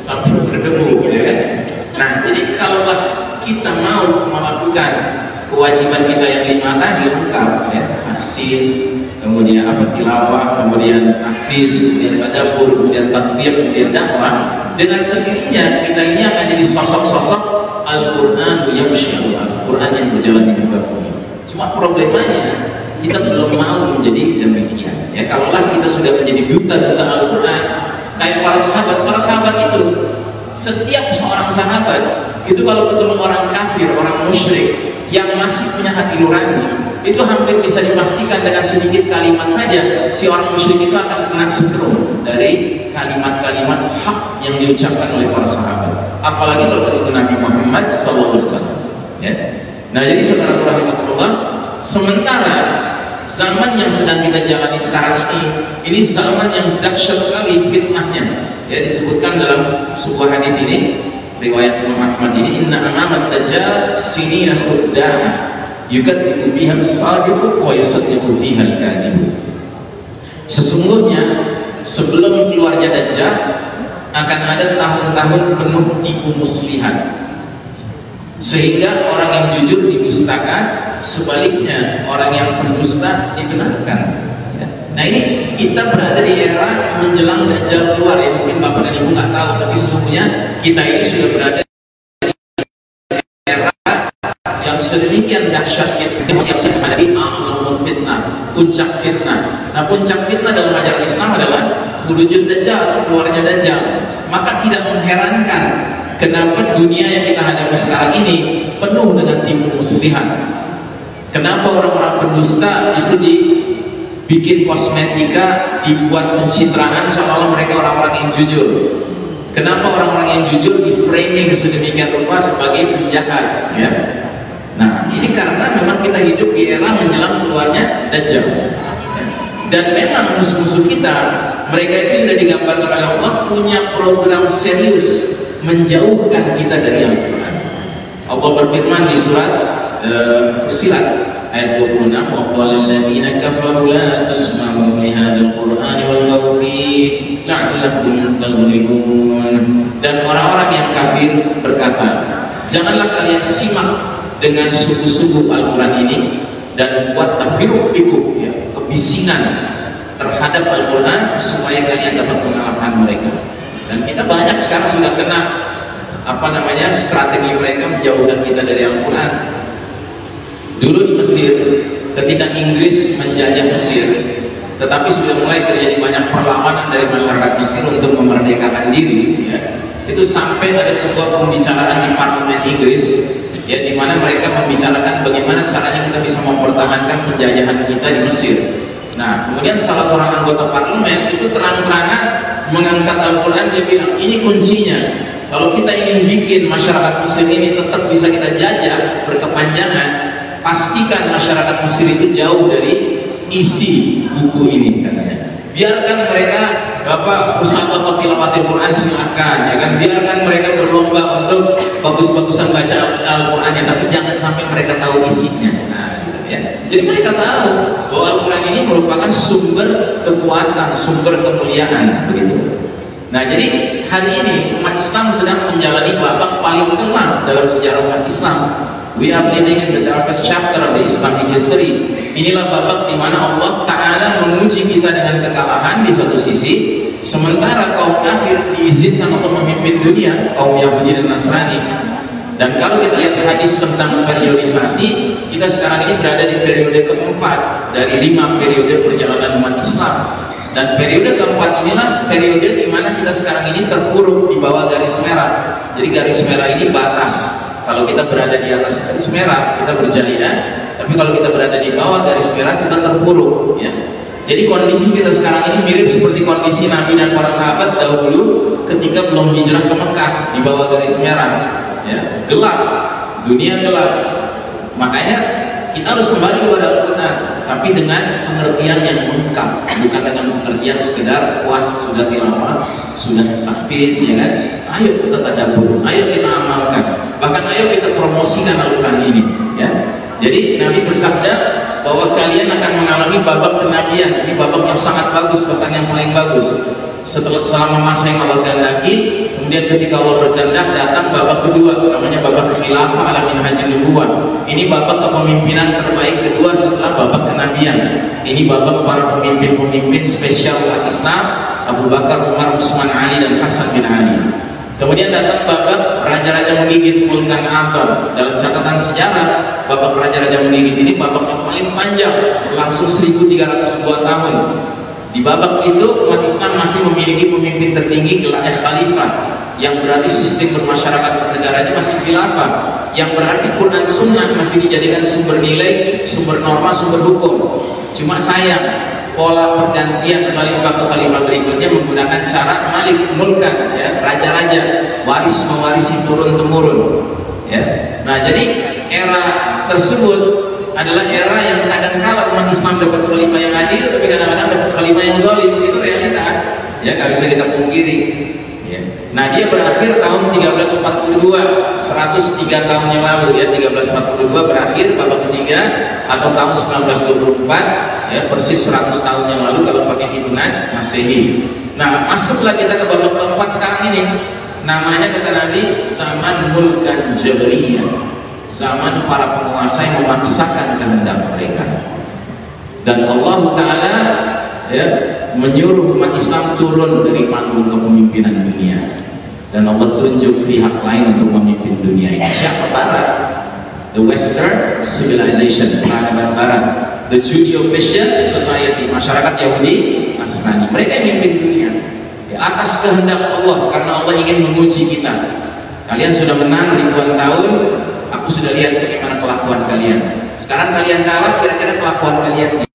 Tapi berdebu, ya kan? Nah, jadi kalaulah kita mau melakukan kewajiban kita yang 5 tadi lengkap, ya, tahsin, kemudian tilawah, kemudian tahfiz, kemudian tadabbur, kemudian tatbiq, kemudian dakwah, dengan sendirinya kita ini akan jadi sosok-sosok Al-Quran Al-Quran yang berjalan di muka bumi. Cuma problemanya kita belum mau menjadi demikian. Ya, kalaulah kita sudah menjadi duta Al-Quran, kayak para sahabat itu, setiap seorang sahabat itu kalau ketemu orang kafir, orang musyrik yang masih punya hati nurani, itu hampir bisa dipastikan dengan sedikit kalimat saja si orang musyrik itu akan kena setrum dari kalimat-kalimat hak yang diucapkan oleh para sahabat. Apalagi kalau ketemu Nabi Muhammad SAW. Ya. Nah, jadi saudara rahimahullah, sementara zaman yang sedang kita jalani sekarang ini zaman yang dahsyat sekali fitnahnya. Ya, disebutkan dalam sebuah hadis ini, riwayat Imam Ahmad ini, inna amamat dajjal sinina khuddah yukadzibu fiha as-sadiq wa yusaddiqu fiha al-kadhib. Sesungguhnya sebelum keluarnya Dajjal akan ada tahun-tahun penuh tipu muslihat, sehingga orang yang jujur didustakan, sebaliknya orang yang pendusta dibenarkan. Nah, ini kita berada di era menjelang Dajjal keluar, ya. Mungkin Bapak dan Ibu nggak tahu, tapi sesungguhnya kita ini sudah berada di era yang sedemikian dahsyatnya, siap-siap menghadapi azamul fitnah, puncak fitnah. Nah, puncak fitnah dalam ajaran Islam adalah khurujud Dajjal, keluarnya Dajjal. Maka tidak mengherankan kenapa dunia yang kita hadapi sekarang ini penuh dengan tipu muslihat. Kenapa orang-orang pendusta justru dibikin kosmetika, dibuat pencitraan seolah-olah mereka orang-orang yang jujur. Kenapa orang-orang yang jujur di framing sedemikian rupa sebagai penjahat, ya? Nah, ini karena memang kita hidup di era menjelang keluarnya Dajjal. Dan memang musuh-musuh kita, mereka itu sudah digambarkan oleh Allah punya program serius menjauhkan kita dari Al-Quran. Allah berfirman di surat Fussilat ayat 26, wa qala alladziina kafaru la tasma'u li hadzal qur'ani walghaw fihi la'allakum taghlibun. Dan orang-orang yang kafir berkata, janganlah kalian simak dengan sungguh-sungguh Al-Quran ini dan buat tahbiruk-pikuk, ya, kebisingan terhadap Al-Quran supaya kalian dapat mengalahkan mereka. Dan kita banyak sekarang sudah kena strategi mereka menjauhkan kita dari Al-Quran. Dulu di Mesir, ketika Inggris menjajah Mesir, tetapi sudah mulai terjadi banyak perlawanan dari masyarakat Mesir untuk memerdekakan diri, ya. Itu sampai ada sebuah pembicaraan di parlemen Inggris, ya, di mana mereka membicarakan bagaimana caranya kita bisa mempertahankan penjajahan kita di Mesir. Nah, kemudian salah seorang anggota parlemen itu terang-terangan mengangkat Al-Quran, dia bilang, ini kuncinya. Kalau kita ingin bikin masyarakat Mesir ini tetap bisa kita jajah berkepanjangan, pastikan masyarakat Mesir itu jauh dari isi buku ini, katanya. Biarkan mereka usaha tilawatil Quran silakan, ya kan. Biarkan mereka berlomba untuk bagus-bagusan baca Al-Qurannya, tapi jangan sampai mereka tahu isinya. Nah, gitu, ya. Jadi mereka tahu bahwa Al-Quran ini merupakan sumber kekuatan, sumber kemuliaan, begitu. Nah, jadi hari ini umat Islam sedang menjalani babak paling kelam dalam sejarah umat Islam. We are living in the darkest chapter of the Islamic history. Inilah babak di mana Allah Ta'ala menguji kita dengan kekalahan di satu sisi, sementara kaum kafir diizinkan untuk memimpin dunia, kaum Yahudi dan Nasrani. Dan kalau kita lihat hadis tentang periodisasi, kita sekarang ini berada di periode keempat dari 5 periode perjalanan umat Islam. Dan periode keempat inilah periode di mana kita sekarang ini terpuruk di bawah garis merah. Jadi garis merah ini batas. Kalau kita berada di atas garis merah, kita berjalinan. Tapi kalau kita berada di bawah garis merah, kita terpuruk, ya. Jadi kondisi kita sekarang ini mirip seperti kondisi Nabi dan para sahabat dahulu ketika belum hijrah ke Mekah, di bawah garis merah, ya. Gelap, dunia gelap. Makanya kita harus kembali kepada Al-Quran, tapi dengan pengertian yang lengkap, bukan dengan pengertian sekedar puas sudah tilawah, sudah tahfiz, ya kan. Ayo kita tadabbur, ayo kita amalkan, bahkan ayo kita promosikan Al-Quran ini, ya. Jadi Nabi bersabda bahwa kalian akan mengalami babak kenabian. Ini babak yang sangat bagus, bahkan yang paling bagus. selama masa yang Allah kehendaki. Kemudian ketika Allah berkehendak datang babak kedua, namanya babak khilafah ala minhajin nubuwah. Ini babak kepemimpinan terbaik kedua setelah babak kenabian. Ini babak para pemimpin-pemimpin spesial umat Islam, Abu Bakar, Umar, Utsman, Ali, dan Hasan bin Ali. Kemudian datang babak raja-raja menggigit Mulkan Atom. Dalam catatan sejarah, babak raja-raja menggigit ini babak yang paling panjang, berlangsung 1302 tahun. Di babak itu umat Islam masih memiliki pemimpin tertinggi gelarnya khalifah, yang berarti sistem bermasyarakat bernegaranya masih khilafah, yang berarti Quran Sunnah masih dijadikan sumber nilai, sumber norma, sumber hukum. Cuma sayang, pola pergantian khalifah ke khalifah berikutnya menggunakan cara malik mulkan, ya, raja-raja waris mewarisi turun temurun, ya. Nah, jadi era tersebut adalah era yang kadang-kala umat Islam dapat khalifah yang adil, tapi kadang-kadang dapat khalifah yang zalim. Itu realita, ya, nggak bisa kita pungkiri, ya. Nah, dia berakhir tahun 1342, 103 tahun yang lalu, ya. 1342 berakhir babak ketiga, atau tahun 1924, ya, persis 100 tahun yang lalu kalau pakai hitungan Masehi. Nah, masuklah kita ke babak keempat sekarang ini. Namanya kata Nabi zaman mulkan jabriyah, zaman para penguasa yang memaksakan kehendak mereka. Dan Allah Ta'ala, ya, menyuruh umat Islam turun dari panggung kepemimpinan dunia, dan Allah tunjuk pihak lain untuk memimpin dunia ini. Siapa? Barat, the Western civilization, peradaban Barat, the Judeo-Christian society, masyarakat Yahudi Nasrani. Mereka yang memimpin dunia, ya, atas kehendak Allah, karena Allah ingin menguji kita. Kalian sudah menang ribuan tahun, aku sudah lihat bagaimana kelakuan kalian. Sekarang kalian kalah, kira-kira kelakuan kalian gitu.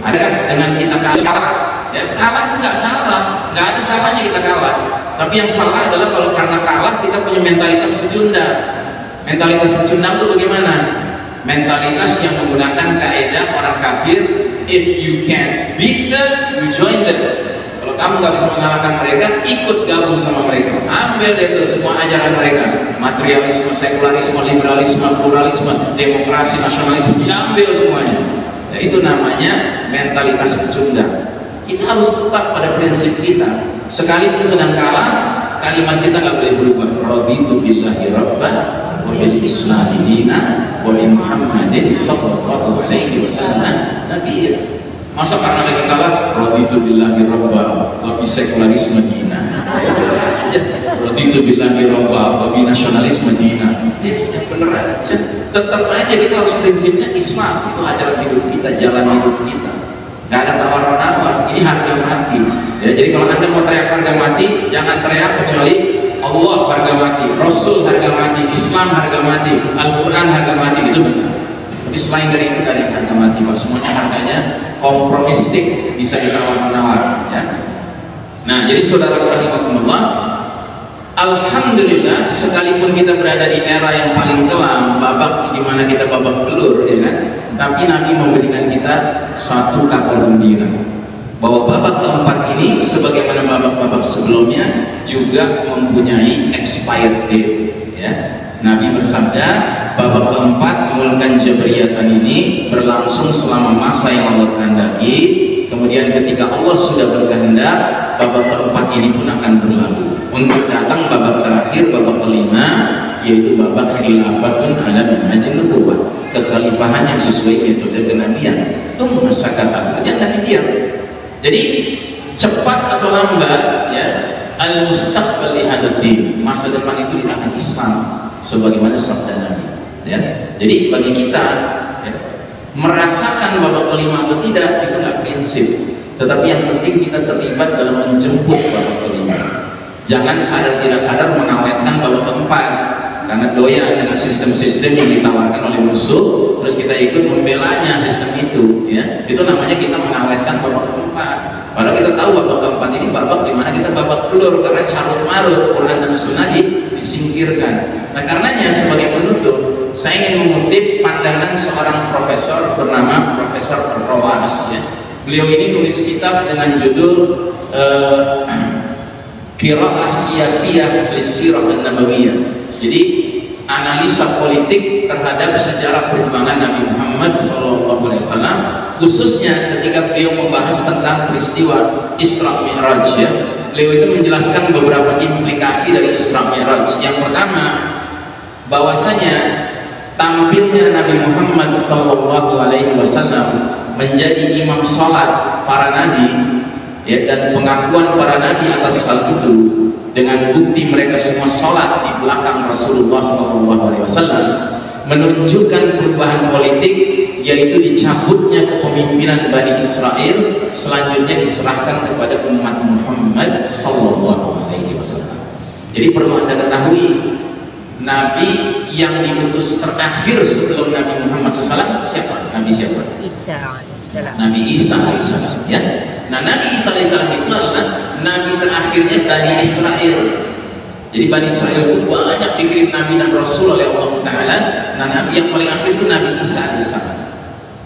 Adakah dengan kita kalah? Ya, kalah itu nggak salah, nggak ada salahnya kita kalah. Tapi yang salah adalah kalau karena kalah kita punya mentalitas pecundang. Mentalitas pecundang itu bagaimana? Mentalitas yang menggunakan kaidah orang kafir, if you can beat them, you join them. Kalau kamu nggak bisa mengalahkan mereka, ikut gabung sama mereka. Ambil deh itu semua ajaran mereka, materialisme, sekularisme, liberalisme, pluralisme, demokrasi, nasionalisme, diambil semuanya. Ya, itu namanya mentalitas pecundang. Kita harus tetap pada prinsip kita. Sekalipun sedang kalah, kalimat kita nggak boleh berubah. Raditu billahi rabban wa bil islami dinan wa bi Muhammadin sallallahu alaihi wasallam nabiyya. Masa karena lagi kalah, raditu billahi rabban wa bi sekularisme dinan. Raditu billahi rabban wa bi nasionalisme dinan. Yang benar aja. Tetap aja kita harus prinsipnya Islam, itu ajaran hidup kita, jalan hidup kita. Gak ada tawar-menawar, ini harga mati. Ya, jadi kalau Anda mau teriak harga mati, jangan teriak kecuali Allah harga mati, Rasul harga mati, Islam harga mati, Al-Quran harga mati, itu benar. Tapi selain dari itu gak ada harga mati, Pak. Semuanya harganya kompromistik, bisa ditawar-menawar, ya. Nah, jadi saudara rahimahumullah, alhamdulillah, sekalipun kita berada di era yang paling kelam, babak di mana kita babak belur, ya kan? Tapi Nabi memberikan kita satu kabar gembira bahwa babak keempat ini, sebagaimana babak-babak sebelumnya, juga mempunyai expired date, ya. Nabi bersabda, babak keempat mulkan jabriyatan ini berlangsung selama masa yang Allah kehendaki. Kemudian ketika Allah sudah berkehendak, babak keempat ini pun akan berlalu. Untuk datang babak terakhir, babak kelima, yaitu babak khilafatun ala minhajin nubuwah, kekhalifahan yang sesuai metode kenabian. Itu masyarakat yang Nabi diam. Jadi cepat atau lambat, ya, al-mustaqbal li hadatin, masa depan itu di tangan Islam, sebagaimana sabda Nabi. Ya. Jadi bagi kita, ya, merasakan babak kelima atau tidak itu nggak prinsip, tetapi yang penting kita terlibat dalam menjemput babak kelima. Jangan sadar tidak sadar mengawetkan babak keempat karena doyan dengan sistem-sistem yang ditawarkan oleh musuh, terus kita ikut membelanya sistem itu, ya. Itu namanya kita mengawetkan babak keempat. Padahal kita tahu babak keempat ini babak di mana kita babak belur karena carut marut Quran dan Sunnah disingkirkan. Nah, karenanya sebagai penutup, saya ingin mengutip pandangan seorang profesor bernama Profesor Rawas, ya. Beliau ini nulis kitab dengan judul Qiraah Siyasiyah Lisirah An-Nabawiyah. Jadi analisa politik terhadap sejarah perjuangan Nabi Muhammad SAW, khususnya ketika beliau membahas tentang peristiwa Isra Mi'raj, ya. Beliau itu menjelaskan beberapa implikasi dari Isra Mi'raj. Yang pertama, bahwasanya tampilnya Nabi Muhammad SAW menjadi imam sholat para nabi, ya, dan pengakuan para nabi atas hal itu dengan bukti mereka semua sholat di belakang Rasulullah SAW menunjukkan perubahan politik, yaitu dicabutnya kepemimpinan Bani Israel, selanjutnya diserahkan kepada umat Muhammad SAW. Jadi perlu Anda ketahui, Nabi yang diutus terakhir sebelum Nabi Muhammad SAW siapa? Nabi siapa? Isa alaihissalam. Nabi Isa alaihissalam, ya. Nah, Nabi Isa alaihissalam itu adalah Nabi terakhirnya Bani Israel. Jadi Bani Israel itu banyak dikirim Nabi dan Rasul oleh Allah Ta'ala. Nah, Nabi yang paling akhir itu Nabi Isa alaihissalam.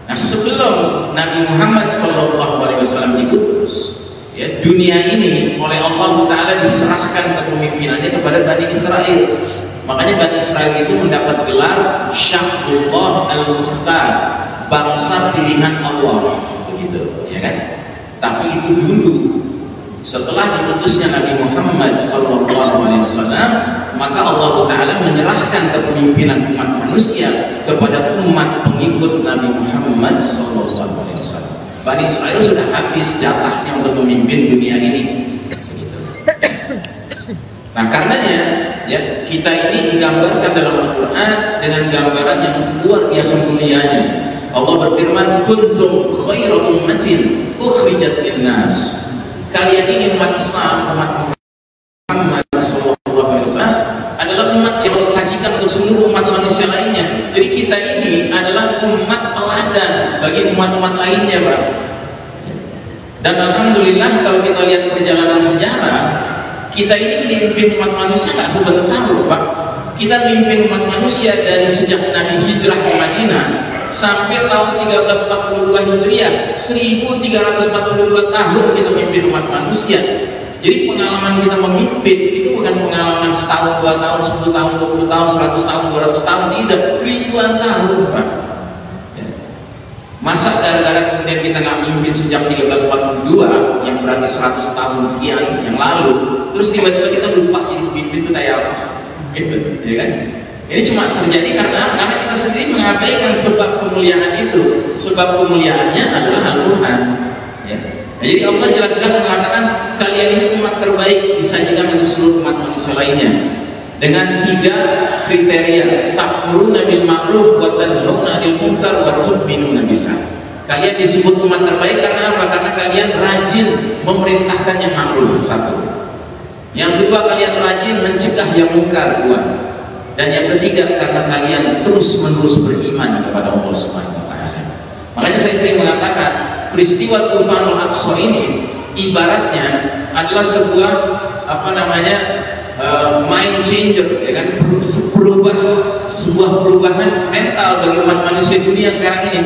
Nah, sebelum Nabi Muhammad SAW diutus, ya, dunia ini oleh Allah Ta'ala diserahkan kepemimpinannya kepada Bani Israel. Makanya Bani Israel itu mendapat gelar Sya'bullah al-Mukhtar, bangsa pilihan Allah, begitu, ya kan? Tapi itu dulu. Setelah diutusnya Nabi Muhammad SAW, maka Allah Ta'ala menyerahkan kepemimpinan umat manusia kepada umat pengikut Nabi Muhammad SAW. Bani Israel sudah habis jatahnya untuk memimpin dunia ini, begitu. Nah, karenanya, ya, kita ini digambarkan dalam Al-Quran dengan gambaran yang luar biasa mulianya. Allah berfirman, kuntum khairu ummatin ukhrijat linnas. Kalian ini umat Islam, umat Muhammad SAW adalah umat yang disajikan untuk seluruh umat manusia lainnya. Jadi kita ini adalah umat teladan bagi umat-umat lainnya, Pak. Dan alhamdulillah kalau kita lihat perjalanan sejarah, kita ini memimpin umat manusia nggak sebentar loh, Pak. Kita memimpin umat manusia dari sejak Nabi hijrah ke Madinah sampai tahun 1342 Hijriah, 1342 tahun kita memimpin umat manusia. Jadi pengalaman kita memimpin itu bukan pengalaman setahun, 2 tahun, 10 tahun, 20 tahun, 100 tahun, 200 tahun, tidak, ribuan tahun, Pak. Masa gara-gara kemudian kita nggak memimpin sejak 1342, yang berarti 100 tahun sekian yang lalu, terus tiba-tiba kita lupa jadi pemimpin itu kayak apa? Gitu, ya kan? Ini cuma terjadi karena kita sendiri mengabaikan sebab kemuliaan itu. Sebab kemuliaannya adalah Al-Quran, ya. Nah, jadi Allah jelas-jelas mengatakan kalian ini umat terbaik disajikan untuk seluruh umat manusia lainnya dengan 3 kriteria: ta'muruna bil ma'ruf wa tanhauna 'anil munkar wa tu'minuna billah. Kalian disebut umat terbaik karena apa? Karena kalian rajin memerintahkan yang ma'ruf, 1. Yang kedua, kalian rajin mencegah yang mungkar, 2. Dan yang ketiga, karena kalian terus-menerus beriman kepada Allah Subhanahu wa Ta'ala. Makanya saya sering mengatakan peristiwa Tufanul Aqsa ini ibaratnya adalah sebuah mind changer, ya kan? Sebuah perubahan mental bagi umat manusia dunia sekarang ini.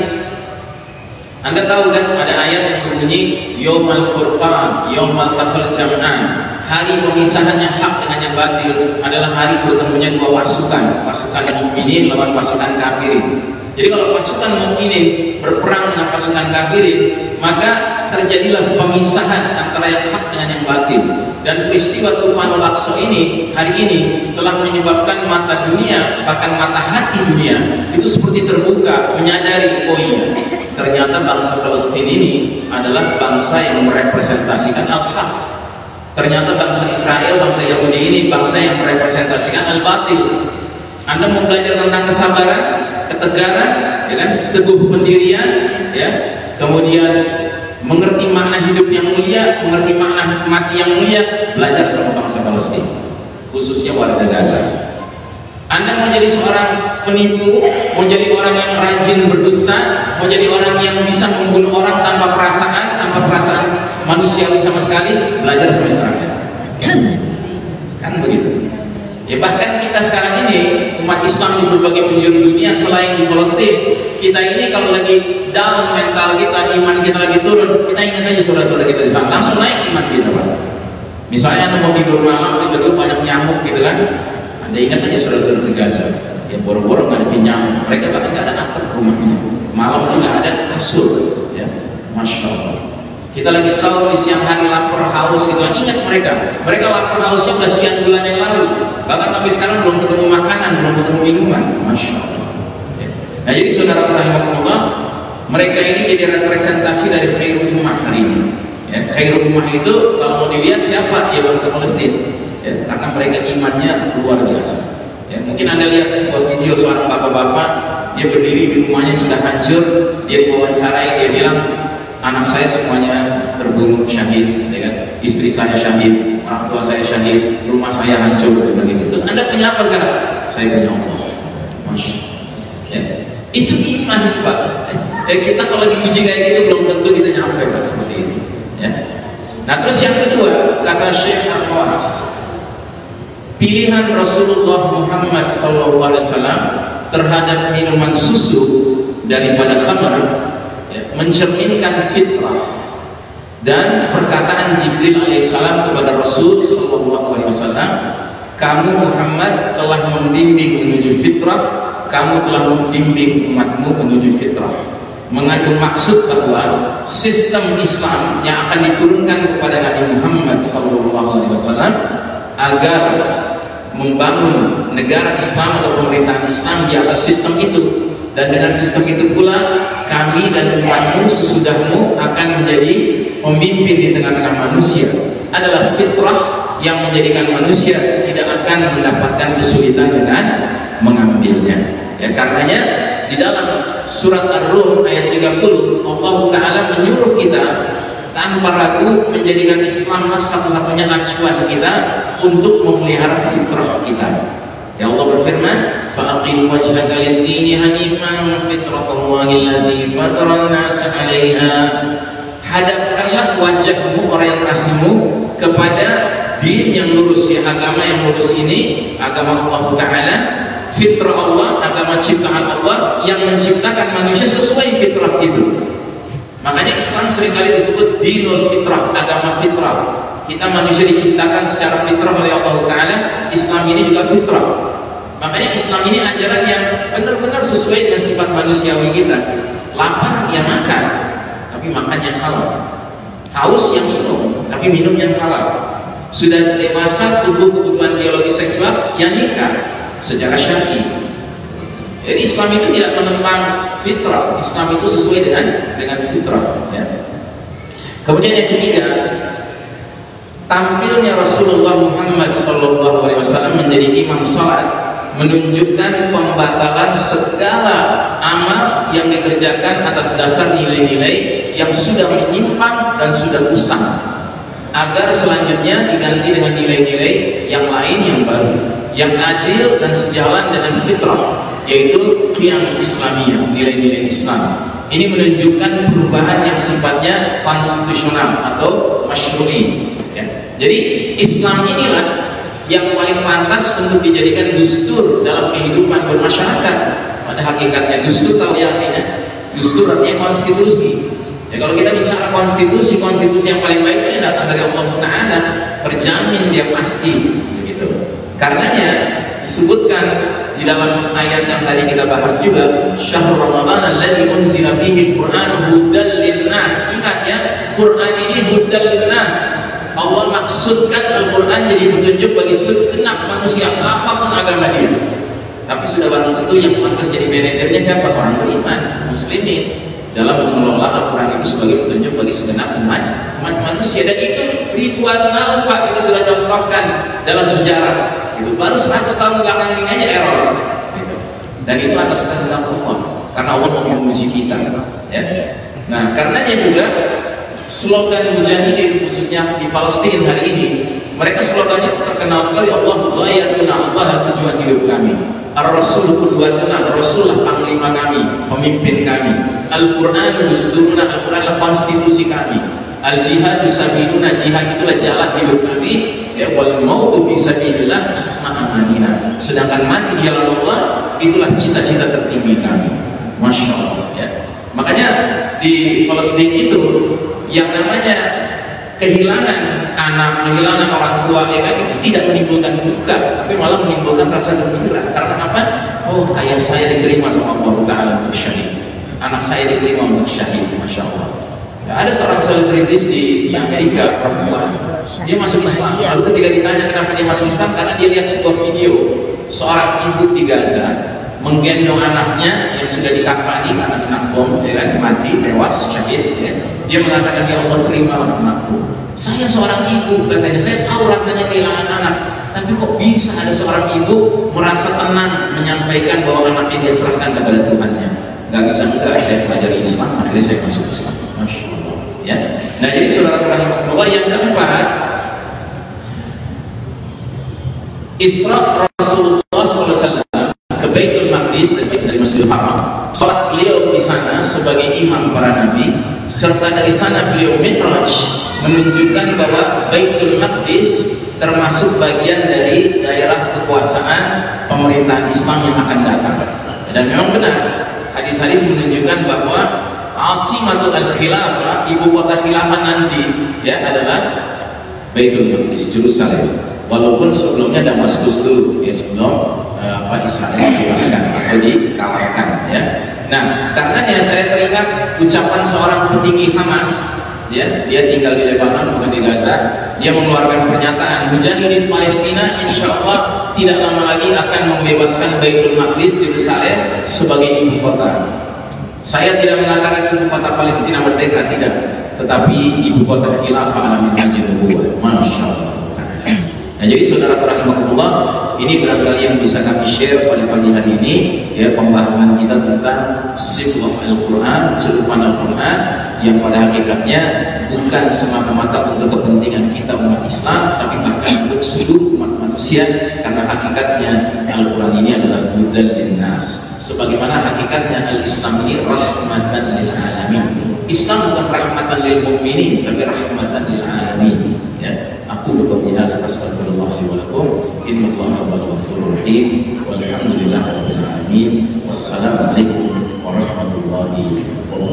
Anda tahu kan ada ayat yang berbunyi Yaumal Furqan, Yaumal Taqal Jam'an. Hari pemisahan yang hak dengan yang batil adalah hari bertemunya 2 pasukan, pasukan mukminin lawan pasukan kafirin. Jadi kalau pasukan mukminin berperang dengan pasukan kafirin, maka terjadilah pemisahan antara yang hak dengan yang batil. Dan peristiwa Tufanul Aqsa ini hari ini telah menyebabkan mata dunia, bahkan mata hati dunia itu seperti terbuka, menyadari, oh iya, ternyata bangsa Palestina ini adalah bangsa yang merepresentasikan al-haq. Ternyata bangsa Israel, bangsa Yahudi ini bangsa yang merepresentasikan al-batil. Anda mau belajar tentang kesabaran, ketegaran, ya kan, teguh pendirian, ya, kemudian mengerti makna hidup yang mulia, mengerti makna mati yang mulia, belajar sama bangsa Palestina, khususnya warga Gaza. Anda mau jadi seorang penipu, mau jadi orang yang rajin berdusta, mau jadi orang yang bisa membunuh orang tanpa perasaan manusiawi sama sekali, belajar sama Israel. Kan begitu. Ya, bahkan kita sekarang ini umat Islam di berbagai penjuru dunia selain di Palestina, kita ini kalau lagi down mental kita, iman kita lagi turun, kita ingat aja saudara-saudara kita di sana, langsung naik iman kita, Pak. Misalnya Anda mau tidur malam, tidur banyak nyamuk gitu kan, Anda ingat aja saudara-saudara di Gaza. Ya boro-boro nggak ada nyamuk, mereka bahkan nggak ada atap rumahnya, malam tuh nggak ada kasur, ya, masya Allah. Kita lagi sahur di siang hari lapar haus gitu, ingat mereka lapar hausnya udah sekian bulan yang lalu, bahkan sampai sekarang belum ketemu makanan, belum ketemu minuman, masya Allah. Ya. Nah jadi saudara rahimahullah, mereka ini jadi representasi dari khairul ummah hari ini. Ya, khairul ummah itu kalau mau dilihat siapa? Ya bangsa Palestina. Ya, karena mereka imannya luar biasa. Ya, mungkin Anda lihat sebuah video seorang bapak-bapak, dia berdiri di rumahnya sudah hancur, dia diwawancarai, dia bilang, anak saya semuanya terbunuh syahid, ya kan? Istri saya syahid, orang tua saya syahid, rumah saya hancur, begitu. Terus Anda punya apa sekarang? Saya punya Allah. Masya. Ya. Itu iman, Pak. Ya, kita kalau diuji kayak gitu belum tentu kita nyampe, Pak, seperti itu. Ya. Nah terus yang kedua, kata Syekh Al-Qawas, pilihan Rasulullah Muhammad SAW terhadap minuman susu daripada khamr, ya, mencerminkan fitrah dan perkataan Jibril alaihissalam kepada Rasul SAW, kamu Muhammad telah membimbing menuju fitrah, kamu telah membimbing umatmu menuju fitrah, mengandung maksud bahwa sistem Islam yang akan diturunkan kepada Nabi Muhammad SAW agar membangun negara Islam atau pemerintahan Islam di atas sistem itu, dan dengan sistem itu pula kami dan umatmu sesudahmu akan menjadi pemimpin di tengah-tengah manusia, adalah fitrah yang menjadikan manusia tidak akan mendapatkan kesulitan dengan mengambilnya. Ya, karenanya di dalam surat Ar-Rum ayat 30 Allah Ta'ala menyuruh kita tanpa ragu menjadikan Islam satu-satunya acuan kita untuk memelihara fitrah kita. Ya Allah berfirman, "Fa'aqim wajhaka lid-dini hanifan fitratallahi allati fatara an-nasa 'alaiha." Hadapkanlah wajahmu, orientasimu kepada din yang lurus, ya, agama yang lurus ini, agama Allah Ta'ala, fitrah Allah, agama ciptaan Allah yang menciptakan manusia sesuai fitrah itu. Makanya Islam seringkali disebut dinul fitrah, agama fitrah. Kita manusia diciptakan secara fitrah oleh Allah Ta'ala, Islam ini juga fitrah. Makanya Islam ini ajaran yang benar-benar sesuai dengan sifat manusiawi kita. Lapar ya makan, tapi makan yang halal. Haus yang minum, tapi minum yang halal. Sudah dewasa, tumbuh kebutuhan biologi seksual, yang nikah secara syar'i. Jadi Islam itu tidak menentang fitrah. Islam itu sesuai dengan fitrah. Ya. Kemudian yang ketiga, tampilnya Rasulullah Muhammad SAW menjadi imam salat menunjukkan pembatalan segala amal yang dikerjakan atas dasar nilai-nilai yang sudah menyimpang dan sudah usang, agar selanjutnya diganti dengan nilai-nilai yang lain yang baru, yang adil dan sejalan dengan fitrah, yaitu qiyam Islamiyah, nilai-nilai Islam. Ini menunjukkan perubahan yang sifatnya konstitusional atau masyru'i. Ya. Jadi Islam inilah yang paling pantas untuk dijadikan dustur dalam kehidupan bermasyarakat. Pada hakikatnya dustur tahu ya artinya? Dustur artinya konstitusi. Ya, kalau kita bicara konstitusi yang paling baik itu datang dari Allah Ta'ala, terjamin dia pasti, begitu. Karenanya disebutkan di dalam ayat yang tadi kita bahas juga, Syahrul Ramadan alladzi unzila fihi al-Qur'an hudan lin-nas. Ingat ya, Quran ini hudan lin-nas. Allah maksudkan Al-Quran jadi petunjuk bagi segenap manusia apapun agama dia. Tapi sudah barang tentu yang pantas jadi manajernya siapa? Orang beriman, muslimin, dalam mengelola Al-Quran itu sebagai petunjuk bagi segenap umat manusia. Dan itu ribuan tahun Pak kita sudah contohkan dalam sejarah. Itu baru 100 tahun belakang ini aja error. Gitu. Dan itu atas kehendak Allah, karena Allah mau menguji kita. Ya. Nah, karenanya juga slogan mujahidin khususnya di Palestina hari ini, mereka slogannya terkenal sekali, Allah ghayatuna, Allah tujuan hidup kami, Ar-Rasul qudwatuna, Rasulullah panglima kami, pemimpin kami, Al-Quran dusturuna, Al-Quran adalah konstitusi kami, Al-Jihad bisabiluna, jihad itulah jalan hidup kami, ya, wal mautu fisabilillah asma'amanina, sedangkan mati di jalan Allah itulah cita-cita tertinggi kami. Masya Allah, ya. Makanya di Palestina itu yang namanya kehilangan anak, kehilangan orang tua, itu tidak menimbulkan duka, tapi malah menimbulkan rasa gembira. Karena apa? oh ayah saya diterima sama Allah Ta'ala untuk syahid, anak saya diterima untuk syahid, Masya Allah. Ada seorang selebritis di Amerika, perempuan, dia masuk Islam. Lalu ketika ditanya kenapa dia masuk Islam, karena dia lihat sebuah video seorang ibu di Gaza menggendong anaknya yang sudah dikafani karena kena bom, ya kan, mati, tewas, syahid. Ya. Dia mengatakan, ya Allah terima anakku. Saya seorang ibu, katanya, saya tahu rasanya kehilangan anak, tapi kok bisa ada seorang ibu merasa tenang menyampaikan bahwa anaknya dia serahkan kepada Tuhannya. Gak bisa enggak, saya pelajari Islam, akhirnya saya masuk Islam. Masya Allah. Ya. Nah jadi saudara rahimahullah, yang keempat, Isra Rasulullah SAW ke Baitul Maqdis dari Masjidil Haram. Salat beliau di sana sebagai imam para nabi, serta dari sana beliau Mi'raj, menunjukkan bahwa Baitul Maqdis termasuk bagian dari daerah kekuasaan pemerintahan Islam yang akan datang. Dan memang benar, hadis-hadis menunjukkan bahwa Asimatul Al-Khilafah, ibu kota khilafah nanti, ya, adalah Baitul Maqdis, Yerusalem. Walaupun sebelumnya Damaskus dulu, ya, sebelum Israel dibebaskan atau dikalahkan, ya. Nah, karenanya saya teringat ucapan seorang petinggi Hamas, ya, dia tinggal di Lebanon, bukan di Gaza. Dia mengeluarkan pernyataan, mujahidin Palestina insya Allah tidak lama lagi akan membebaskan Baitul Maqdis Yerusalem sebagai ibu kota. Saya tidak mengatakan ibu kota Palestina merdeka, tidak, tetapi ibu kota khilafah ala minhajin nubuwwah. Masya Allah. Nah, jadi saudara rahimahullah, ini barangkali yang bisa kami share pada pagi hari ini, ya, pembahasan kita tentang sifat Al-Quran, celupan Al-Quran, yang pada hakikatnya bukan semata-mata untuk kepentingan kita umat Islam, tapi bahkan untuk seluruh umat manusia, karena hakikatnya Al-Quran ini adalah hudan linnas. Sebagaimana hakikatnya Al-Islam ini rahmatan lil alamin. Islam bukan rahmatan lil mu'minin, tapi rahmatan lil alamin. Ya. Aku berdoa hadza astaghfirullah li wa lakum innallaha huwal ghafurur rahim walhamdulillahirabbil alamin. Wassalamualaikum warahmatullahi wabarakatuh.